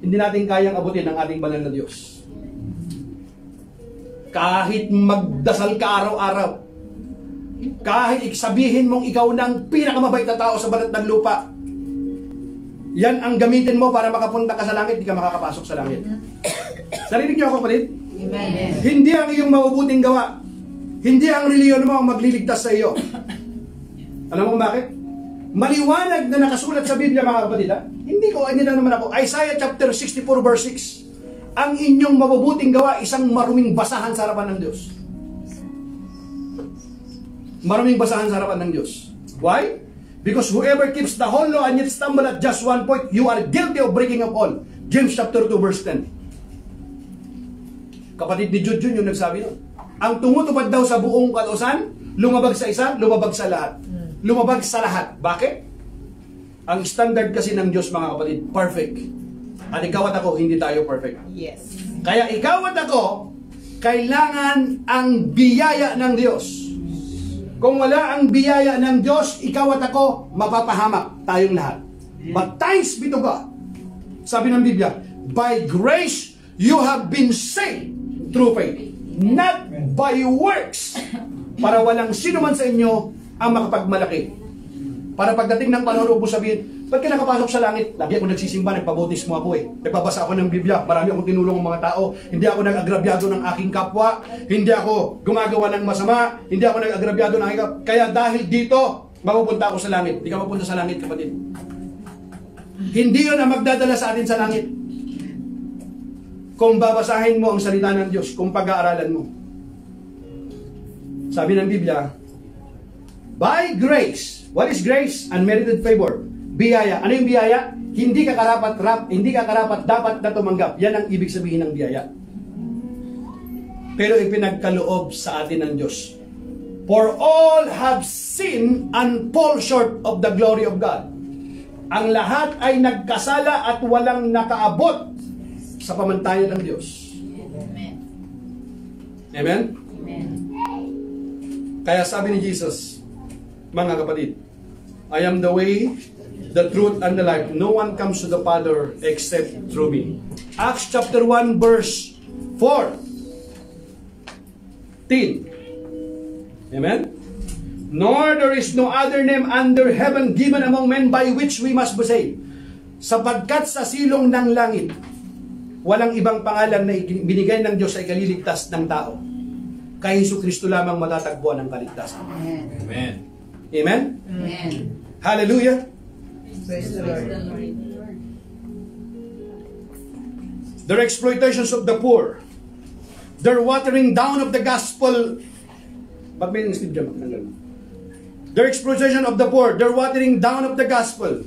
hindi natin kayang abutin ang ating banal na Diyos. Kahit magdasal ka araw-araw, kahit sabihin mong ikaw ng pinakamabait na tao sa balat ng lupa, yan ang gamitin mo para makapunta ka sa langit, hindi ka makakapasok sa langit. Narinig niyo ako, kapatid? Amen. Hindi ang iyong mabubuting gawa, hindi ang reliyon mo ang magliligtas sa iyo. Alam mo kung bakit? Maliwanag na nakasulat sa Biblia, mga kapatid, ha? Hindi lang naman ako. Isaiah chapter 64 verse 6. Ang inyong mabubuting gawa, isang maruming basahan sa harapan ng Diyos. Maruming basahan sa harapan ng Diyos. Why? Because whoever keeps the whole law and yet stumble at just one point, you are guilty of breaking of all. James chapter 2 verse 10. Kapatid ni Jude yung nagsabi nun. Ang tumutupad daw sa buong kautusan, lumabag sa isa, lumabag sa lahat. Lumabag sa lahat. Bakit? Ang standard kasi ng Diyos, mga kapatid, perfect. At ikaw at ako, hindi tayo perfect. Yes. Kaya ikaw at ako, kailangan ang biyaya ng Diyos. Kung wala ang biyaya ng Diyos, ikaw at ako, mapapahamak tayong lahat. But thanks be to God. Sabi ng Biblia, by grace, you have been saved through faith. Not by works. Para walang sino man sa inyo ang makapagmalaki. Para pagdating ng panahon mo sabihin, ba't ka nakapasok sa langit? Lagi ako nagsisimba, nagpabautismo ako eh. Nagbabasa ako ng Biblia, marami akong tinulong ng mga tao. Hindi ako nag-agrabyado ng aking kapwa. Hindi ako gumagawa ng masama. Hindi ako nag-agrabyado ng aking kapwa. Kaya dahil dito, mapupunta ako sa langit. Hindi ka mapunta sa langit, kapatid. Hindi yun ang magdadala sa atin sa langit. Kung babasahin mo ang salita ng Diyos, kung pag-aaralan mo. Sabi ng Biblia, by grace. What is grace? Unmerited favor. Biyaya. Ano yung biyaya? Hindi ka karapat dapat na tumanggap. Yan ang ibig sabihin ng biyaya. Pero ipinagkaloob sa atin ng Diyos. For all have sinned and fall short of the glory of God. Ang lahat ay nagkasala at walang nakaabot sa pamantayan ng Diyos. Amen. Amen? Amen. Kaya sabi ni Jesus, mga kapatid, I am the way, the truth, and the life. No one comes to the Father except through me. Acts chapter 1 verse 4. Amen? Nor there is no other name under heaven given among men by which we must be saved. Sapagkat sa silong ng langit, walang ibang pangalan na binigay ng Diyos ay kaliligtas ng tao. Kay Jesucristo lamang matatagpuan ang kaligtasan. Amen. Amen. Amen? Amen. Hallelujah! Praise the Lord. Their exploitations of the poor, their watering down of the gospel. Ba't may nang Steve Jam? Their exploitation of the poor, their watering down of the gospel,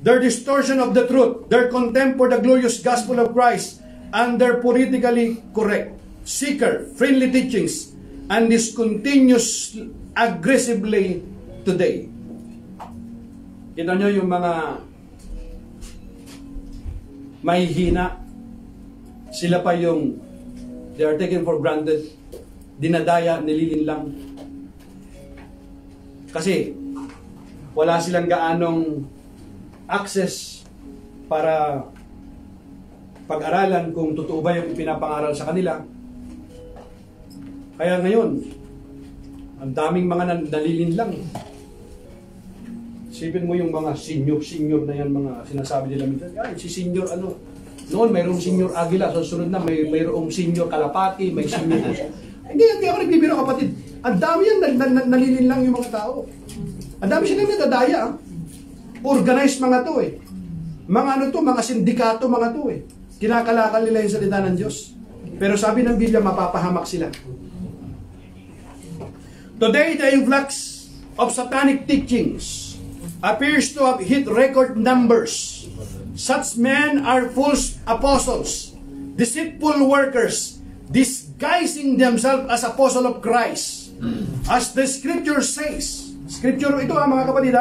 their distortion of the truth, their contempt for the glorious gospel of Christ, and their politically correct, seeker, friendly teachings, and this continues aggressively today. Kita nyo yung mga mahihina, sila pa yung they are taken for granted, dinadaya, nililinlang. Kasi wala silang gaanong access para pag-aralan kung totoo ba yung ipinapangaral sa kanila. Kaya ngayon, ang daming mga nalilinlang. Isipin mo yung mga senior na yan, mga sinasabi nila minsan, ay, si senior ano, noon mayroong senior Aguila, susunod na mayroong senior Kalapati, may senior. Hindi ako nagbibiro, kapatid. Ang dami yan, nalilinlang yung mga tao. Ang dami silang nadadaya. Organized mga to eh. Mga ano to, mga sindikato mga to eh. Kinakalakal nila yung salita ng Diyos. Pero sabi ng Biblia, mapapahamak sila. Today, the influx of satanic teachings appears to have hit record numbers. Such men are false apostles, deceitful workers, disguising themselves as apostle of Christ. As the scripture says, scripture ito mga kapatid,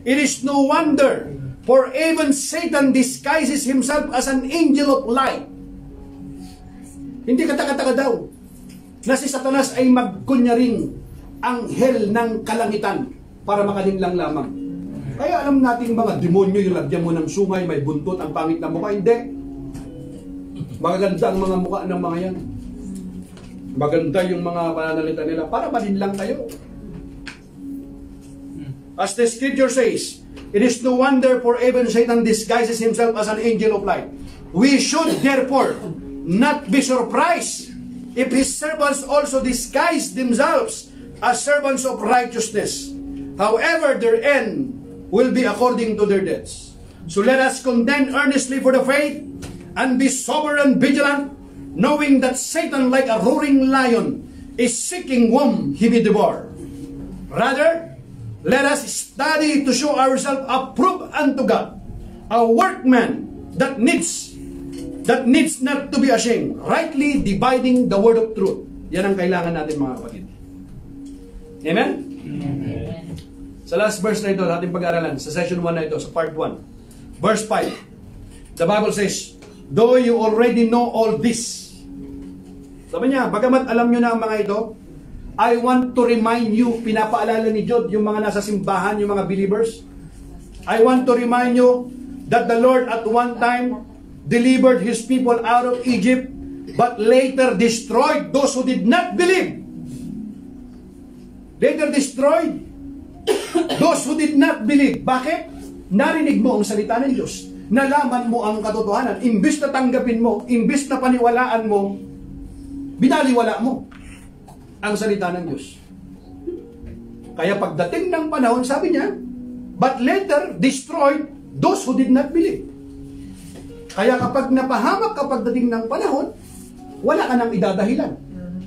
it is no wonder, for even Satan disguises himself as an angel of light. Hindi kataka-taka daw na si Satanas ay magkunyaring anghel ng kalangitan para makalinlang lamang. Kaya alam natin mga demonyo, yung lagyan mo ng sungay, may buntot, ang pangit na mukha. Hindi. Magaganda ang mga mukha ng mga yan. Maganda yung mga pananalita nila para malinlang kayo. As the scripture says, it is no wonder for even Satan disguises himself as an angel of light. We should therefore not be surprised if his servants also disguise themselves as servants of righteousness. However, their end will be according to their deeds. So let us contend earnestly for the faith and be sober and vigilant, knowing that Satan, like a roaring lion, is seeking whom he may devour. Rather, let us study to show ourselves approved unto God, a workman that needs not to be ashamed, rightly dividing the word of truth. Yan ang kailangan natin, mga kapatid. Amen? Amen. Sa last verse na ito, ating pag-aaralan, sa session 1 na ito, sa part 1, verse 5, the Bible says, though you already know all this. Sabi niya, bagamat alam nyo na ang mga ito, I want to remind you, pinapaalala ni Jude, yung mga nasa simbahan, yung mga believers. I want to remind you that the Lord at one time delivered His people out of Egypt, but later destroyed those who did not believe. Later destroyed those who did not believe. Bakit? Narinig mo ang salita ng Diyos. Nalaman mo ang katotohanan. Imbis na tanggapin mo, imbis na paniwalaan mo, binaliwala mo ang salita ng Diyos. Kaya pagdating ng panahon, sabi niya, but later destroyed those who did not believe. Kaya kapag napahamak kapag dating ng panahon, wala ka nang idadahilan.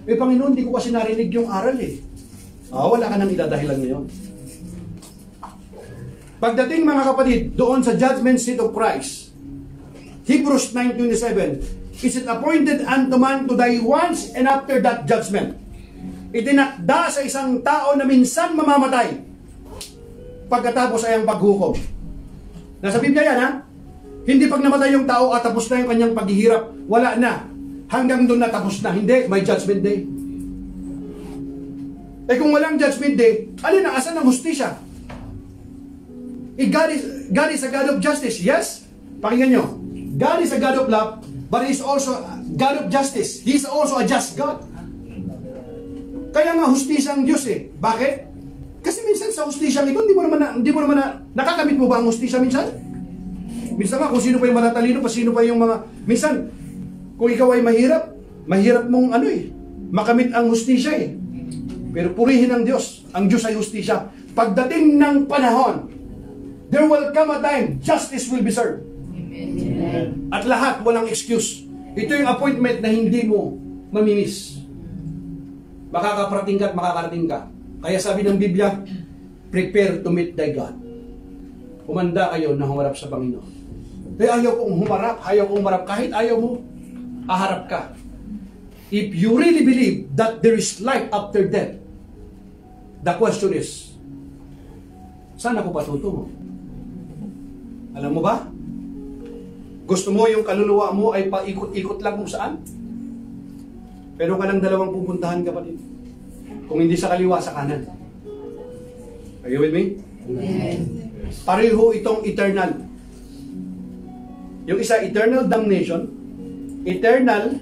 Panginoon, hindi ko kasi narinig yung aral eh. Wala ka nang idadahilan ngayon. Pagdating, mga kapatid, doon sa judgment seat of Christ, Hebrews 9:27, is it appointed unto man to die once, and after that judgment? Itinakda sa isang tao na minsan mamamatay pagkatapos ay ang paghukom. Nasa Biblia yan, ha? Hindi pag namatay yung tao at tapos na yung kanyang paghihirap, wala na. Hanggang doon na tapos na. Hindi, may judgment day. Eh kung walang judgment day, alin na, asan ang hustisya? God is a God of justice. Yes? Pakinggan nyo. God is a God of love, but He is also a God of justice. He is also a just God. Kaya nga hustisya ang Diyos eh. Bakit? Kasi minsan sa hustisya ito, hindi mo naman nakakamit mo ba ang hustisya minsan? Minsan nga, kung sino pa yung matatalino, pa sino pa yung mga... Minsan, kung ikaw ay mahirap mong makamit ang hustisya eh. Pero purihin ang Diyos. Ang Diyos ay hustisya. Pagdating ng panahon, there will come a time, justice will be served. Amen. At lahat, walang excuse. Ito yung appointment na hindi mo mamimiss. Makakaparating ka at makakarating ka. Kaya sabi ng Biblia, prepare to meet thy God. Humanda kayo na humarap sa Panginoon. Kaya ayaw kong humarap. Kahit ayaw mo, aharap ka. If you really believe that there is life after death, the question is, saan ako patutungo? Alam mo ba? Gusto mo yung kaluluwa mo ay paikot-ikot lang kung saan? Pero ka lang dalawang pupuntahan, kapatid. Kung hindi sa kaliwa, sa kanan. Are you with me? Amen. Pareho itong eternal. Yung isa, eternal damnation. Eternal,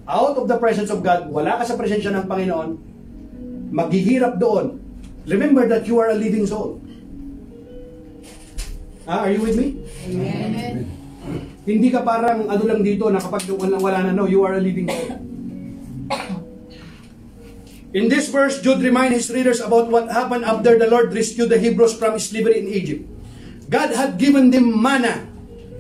out of the presence of God, wala ka sa presensya ng Panginoon, maghihirap doon. Remember that you are a living soul. Are you with me? Amen. Hindi ka parang ano lang dito na kapag wala na, no, you are a living soul. In this verse, Jude reminds his readers about what happened after the Lord rescued the Hebrews from slavery in Egypt. God had given them manna,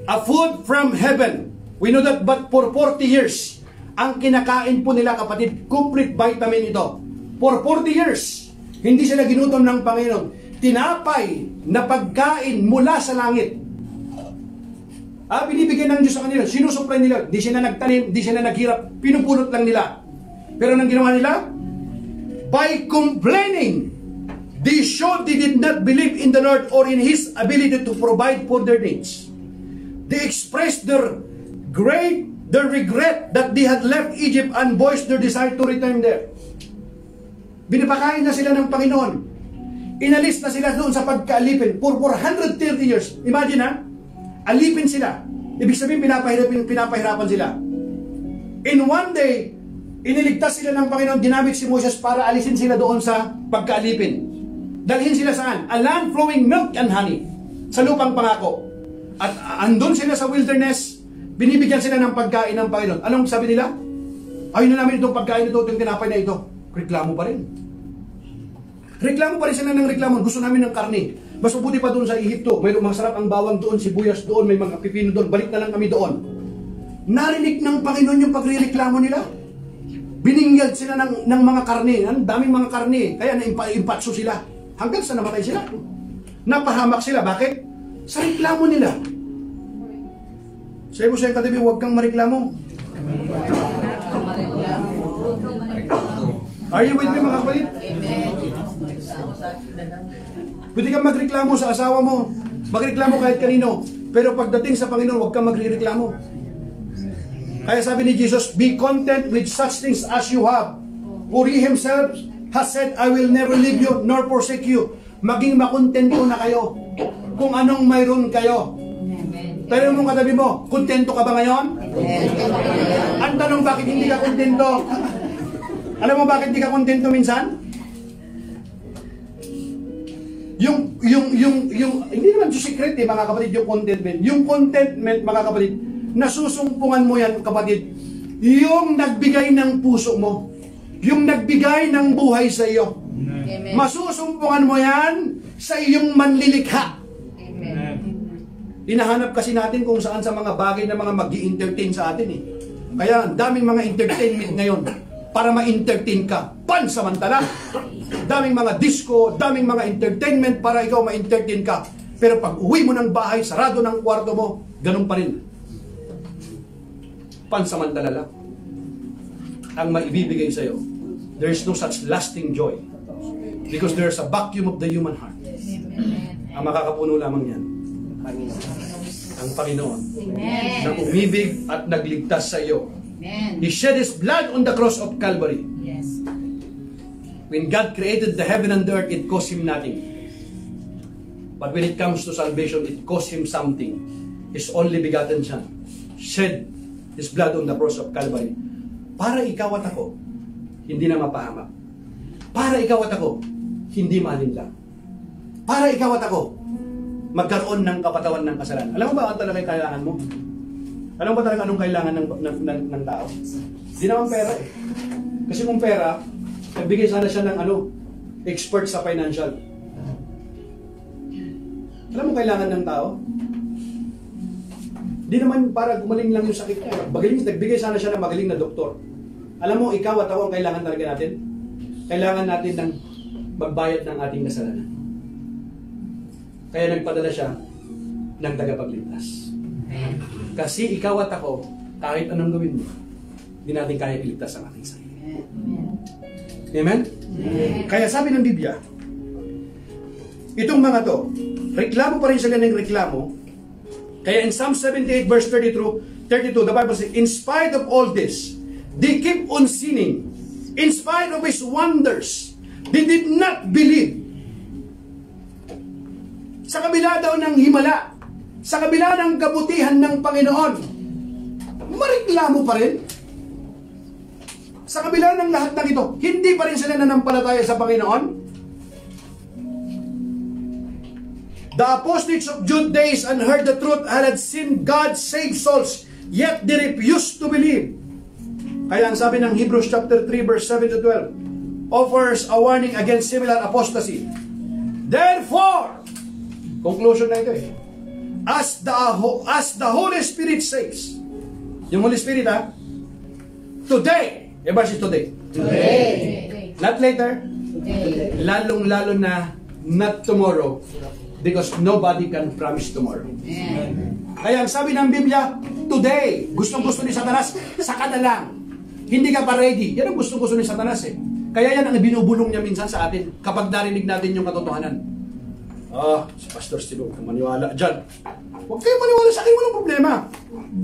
a food from heaven. We know that, but for 40 years, ang kinakain po nila, kapatid, complete vitamin ito. For 40 years, hindi sila ginutom ng Panginoon. Tinapay na pagkain mula sa langit. Binibigyan ng Diyos sa kanila. Sinusupply nila. Di sila nagtanim, di sila naghirap. Pinupulot lang nila. Pero anong ginawa nila? By complaining, they showed they did not believe in the Lord or in His ability to provide for their needs. They expressed their regret that they had left Egypt and voiced their desire to return there. Binipakain na sila ng Panginoon. Inalis na sila doon sa pagkaalipin for 430 years. Imagine ha, alipin sila. Ibig sabihin, pinapahirapan sila. In one day, iniligtas sila ng Panginoon, ginamit si Moses para alisin sila doon sa pagkaalipin. Dalhin sila saan? A land flowing milk and honey. Sa lupang pangako. At andun sila sa wilderness, binibigyan sila ng pagkain ng Panginoon. Anong sabi nila? Ayun na namin itong pagkain ito, itong tinapay na ito. Reklamo pa rin. Reklamo pa rin sila ng reklamo. Gusto namin ng karne. Mas mabuti pa doon sa Ehipto. Mayroong masarap ang bawang doon, sibuyas doon, may mga pipino doon. Balik na lang kami doon. Narinig ng Panginoon yung pagrereklamo nila. Biningyad sila ng mga karne. Ang daming mga karne. Kaya na-impatso sila. Hanggang sa namatay sila. Napahamak sila. Bakit? Sa reklamo nila. Sabi mo sa katabi, huwag kang mareklamo. Are you with me, mga kapatid? Pwede kang magreklamo sa asawa mo. Magreklamo kahit kanino. Pero pagdating sa Panginoon, huwag kang magreklamo. Kaya sabi ni Jesus, be content with such things as you have. For He Himself has said, I will never leave you nor forsake you. Maging makontento na kayo kung anong mayroon kayo. Pero mong katabi mo, kontento ka ba ngayon? Ang tanong, bakit hindi ka kontento? Alam mo bakit hindi ka kontento minsan? Hindi naman yung secret mga kapatid, yung contentment. Yung contentment, mga kapatid, nasusumpungan mo yan, kapatid. Yung nagbigay ng puso mo. Yung nagbigay ng buhay sa iyo. Amen. Masusumpungan mo yan sa iyong manlilikha. Amen. Hinahanap kasi natin kung saan sa mga bagay na mga mag-i-entertain sa atin eh. Kaya ang daming mga entertainment ngayon para ma-entertain ka. Pansamantala. Daming mga disco, daming mga entertainment para ikaw ma-entertain ka. Pero pag uwi mo ng bahay, sarado ng kwarto mo, ganun pa rin. Pansamantala lang. Ang maibibigay sa iyo, there's no such lasting joy. Because there's a vacuum of the human heart. Ang makakapuno lamang yan, ang Panginoon, Amen. na umibig at nagligtas sa iyo. Amen. He shed His blood on the cross of Calvary. Yes. When God created the heaven and the earth, it cost Him nothing. But when it comes to salvation, it cost Him something. His only begotten Son shed His blood on the cross of Calvary. Para ikaw at ako, hindi na mapahamak. Para ikaw at ako, hindi maalinlang. Para ikaw at ako, magkaroon ng kapatawan ng kasalanan. Alam mo ba ang talaga kailangan mo? Alam mo ba talaga anong kailangan ng tao? Hindi naman pera eh. Kasi kung pera, nagbigay sana siya ng expert sa financial. Alam mo kailangan ng tao? Di naman para gumaling lang yung sakit niya. Nagbigay sana siya ng magaling na doktor. Alam mo, ikaw at ako ang kailangan talaga natin. Kailangan natin ng magbayad ng ating kasalanan. Kaya nagpadala siya ng tagapagligtas. Kasi ikaw at ako, kahit anong gawin mo, hindi natin kaya iligtas ang ating sarili. Amen? Kaya sabi ng Biblia, itong mga to, reklamo pa rin sila ng reklamo. Kaya in Psalm 78 verse 32, the Bible says, in spite of all this, they keep on sinning. In spite of His wonders, they did not believe. Sa kabila daw ng himala, sa kabila ng kabutihan ng Panginoon, mareklamo pa rin. Sa kabila ng lahat ng ito, hindi pa rin sila nanampalataya sa Panginoon. The apostates of Judaism and heard the truth and had seen God save souls, yet they refused to believe. Kaya ang sabi ng Hebrews chapter 3 verse 7 to 12 offers a warning against similar apostasy. Therefore, conclusion na ito eh, as the Holy Spirit says, yung Holy Spirit today, everybody say today. Today. Not later. Today. Lalong-lalo na not tomorrow, because nobody can promise tomorrow. Amen. Kaya ang sabi ng Biblia, today, gustong-gusto ni Satanas, saka na lang. Hindi ka pa ready. Yan ang gustong-gusto ni Satanas eh. Kaya yan ang binubulong niya minsan sa atin kapag narinig natin yung katotohanan. Si Pastor Steve, kung maniwala dyan. Huwag kayo maniwala sa akin, walang problema.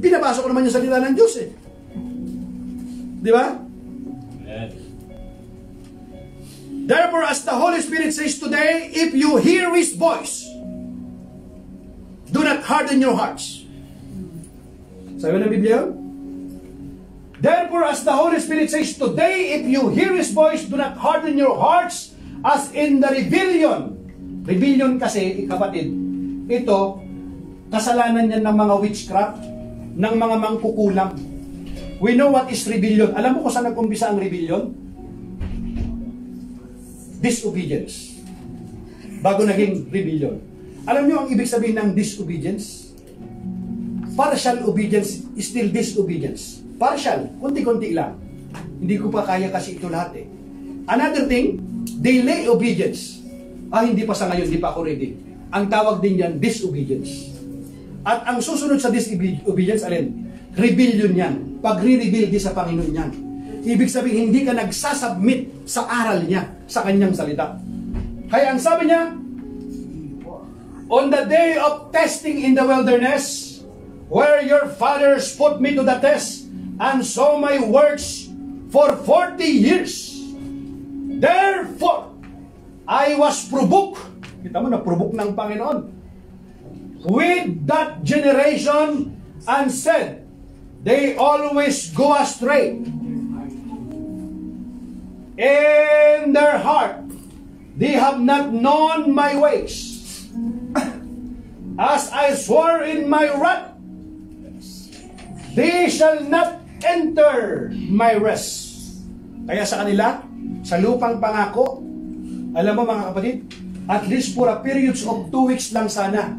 Binabasa ko naman yung salita ng Diyos eh. Di ba? Therefore, as the Holy Spirit says today, if you hear His voice, do not harden your hearts. Sabi ng Biblia? Therefore, as the Holy Spirit says today, if you hear His voice, do not harden your hearts as in the rebellion. Rebellion kasi, kapatid, ito, kasalanan yan ng mga witchcraft, ng mga mangkukulam. We know what is rebellion. Alam mo kung saan nag-umpisa ang rebellion? Disobedience. Bago naging rebellion. Alam niyo ang ibig sabihin ng disobedience? Partial obedience is still disobedience. Partial, konti-konti lang. Hindi ko pa kaya kasi ito lahat eh. Another thing, delay obedience. Hindi pa sa ngayon, hindi pa ako ready. Ang tawag din yan, disobedience. At ang susunod sa disobedience, alin? Rebellion yan. Pagre-rebel di sa Panginoon yan. Ibig sabihin, hindi ka nagsasubmit sa aral niya, sa kanyang salita. Kaya ang sabi niya, on the day of testing in the wilderness, where your fathers put me to the test, and saw my works for 40 years. Therefore, I was provoked. Kita mo, na-provoke ng Panginoon. With that generation, and said, they always go astray. In their heart, they have not known my ways. As I swore in my wrath, they shall not enter my rest. Kaya sa kanila, sa lupang pangako, alam mo mga kapatid, at least for a periods of 2 weeks lang sana,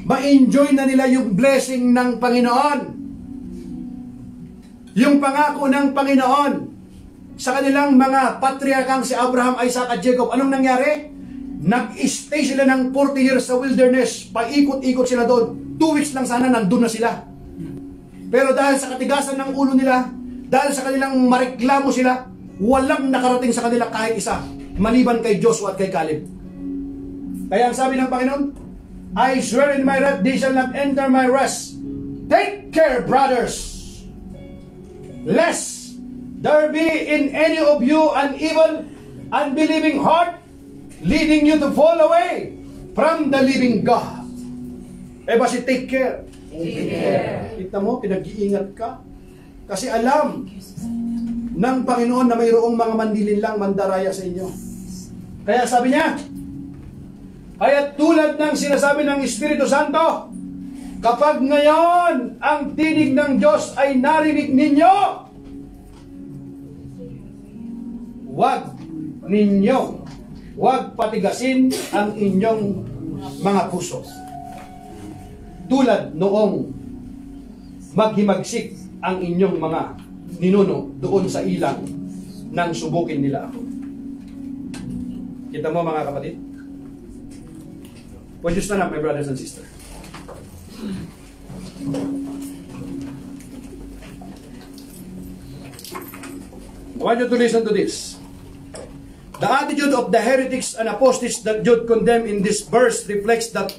ma-enjoy na nila yung blessing ng Panginoon. Yung pangako ng Panginoon sa kanilang mga patriarkang si Abraham, Isaac at Jacob. Anong nangyari? Nag-stay sila ng 40 years sa wilderness. Paikot-ikot sila doon. 2 weeks lang sana, nandun na sila. Pero dahil sa katigasan ng ulo nila, dahil sa kanilang mareklamo sila, walang nakarating sa kanila kahit isa, maliban kay Joshua at kay Caleb. Kaya ang sabi ng Panginoon, I swear in my wrath, they shall not enter my rest. Take care, brothers, lest there be in any of you an evil, unbelieving heart, leading you to fall away from the living God. Basi take care. Take care. Kita mo, pinag-iingat ka. Kasi alam ng Panginoon na mayroong mga mandilin lang mandaraya sa inyo. Kaya sabi niya, kaya tulad ng sinasabi ng Espiritu Santo, kapag ngayon ang tinig ng Diyos ay narinig ninyo, huwag patigasin ang inyong mga puso. Tulad noong maghimagsik ang inyong mga ninuno doon sa ilang nang subukin nila ako. Kita mo mga kapatid? Would you stand up, my brothers and sisters? I want you to listen to this. The attitude of the heretics and apostates that Jude condemned in this verse reflects that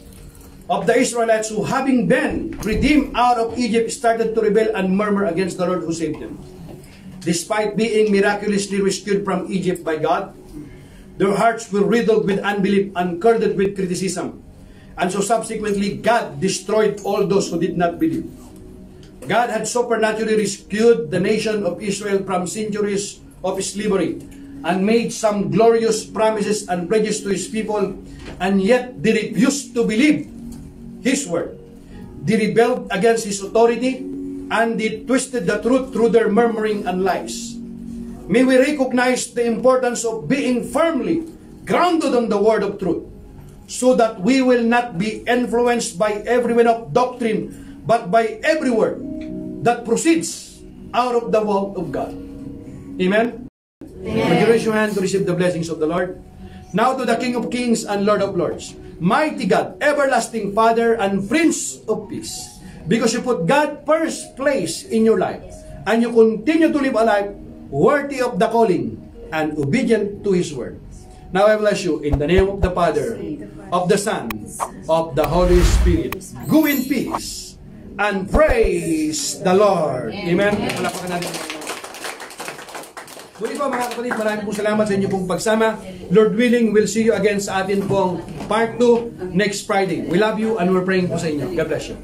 of the Israelites who, having been redeemed out of Egypt, started to rebel and murmur against the Lord who saved them. Despite being miraculously rescued from Egypt by God, their hearts were riddled with unbelief and curdled with criticism. And so subsequently, God destroyed all those who did not believe. God had supernaturally rescued the nation of Israel from centuries of slavery and made some glorious promises and pledges to His people, and yet they refused to believe His word. They rebelled against His authority, and they twisted the truth through their murmuring and lies. May we recognize the importance of being firmly grounded on the word of truth, so that we will not be influenced by every wind of doctrine, but by every word that proceeds out of the mouth of God. Amen? Would you raise your hand to receive the blessings of the Lord? Now to the King of Kings and Lord of Lords, mighty God, everlasting Father and Prince of Peace, because you put God first place in your life, and you continue to live a life worthy of the calling and obedient to His word. Now I bless you in the name of the Father, of the Son, of the Holy Spirit. Go in peace and praise the Lord. Amen. Muli po mga kapatid, maraming pong salamat sa inyo pong pagsama. Lord willing, we'll see you again sa atin pong part 2 next Friday. We love you and we're praying po sa inyo. God bless you.